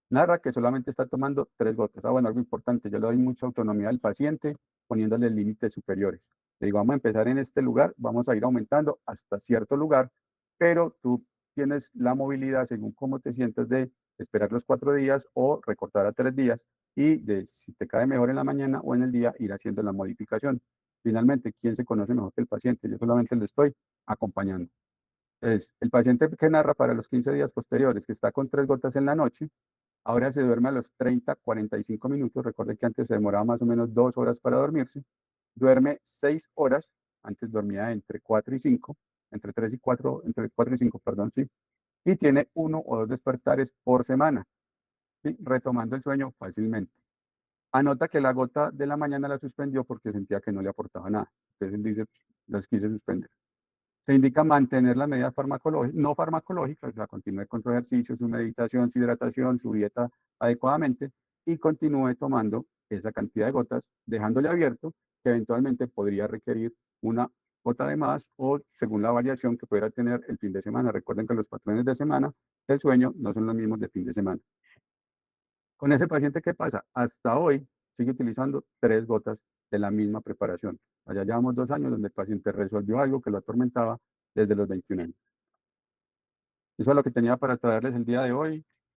[SPEAKER 1] Narra que solamente está tomando 3 gotas. Bueno, algo importante, yo le doy mucha autonomía al paciente poniéndole límites superiores. Le digo, vamos a empezar en este lugar, vamos a ir aumentando hasta cierto lugar, pero tú tienes la movilidad según cómo te sientes de esperar los 4 días o recortar a 3 días, y de si te cae mejor en la mañana o en el día, ir haciendo la modificación. Finalmente, ¿quién se conoce mejor que el paciente? Yo solamente lo estoy acompañando. Es el paciente que narra para los 15 días posteriores, que está con 3 gotas en la noche, ahora se duerme a los 30, 45 minutos. Recuerde que antes se demoraba más o menos 2 horas para dormirse. Duerme 6 horas, antes dormía entre 4 y 5, entre 3 y 4, entre 4 y 5, perdón, sí. Y tiene 1 o 2 despertares por semana, ¿sí? Retomando el sueño fácilmente. Anota que la gota de la mañana la suspendió porque sentía que no le aportaba nada. Entonces él dice, las quise suspender. Se indica mantener las medidas no farmacológicas, o sea, continúe con su ejercicio, su meditación, su hidratación, su dieta adecuadamente, y continúe tomando esa cantidad de gotas, dejándole abierto que eventualmente podría requerir una gota de más, o según la variación que pudiera tener el fin de semana. Recuerden que los patrones de semana del sueño no son los mismos de fin de semana. Con ese paciente, ¿qué pasa? Hasta hoy sigue utilizando 3 gotas de la misma preparación. Allá llevamos 2 años donde el paciente resolvió algo que lo atormentaba desde los 21 años. Eso es lo que tenía para traerles el día de hoy.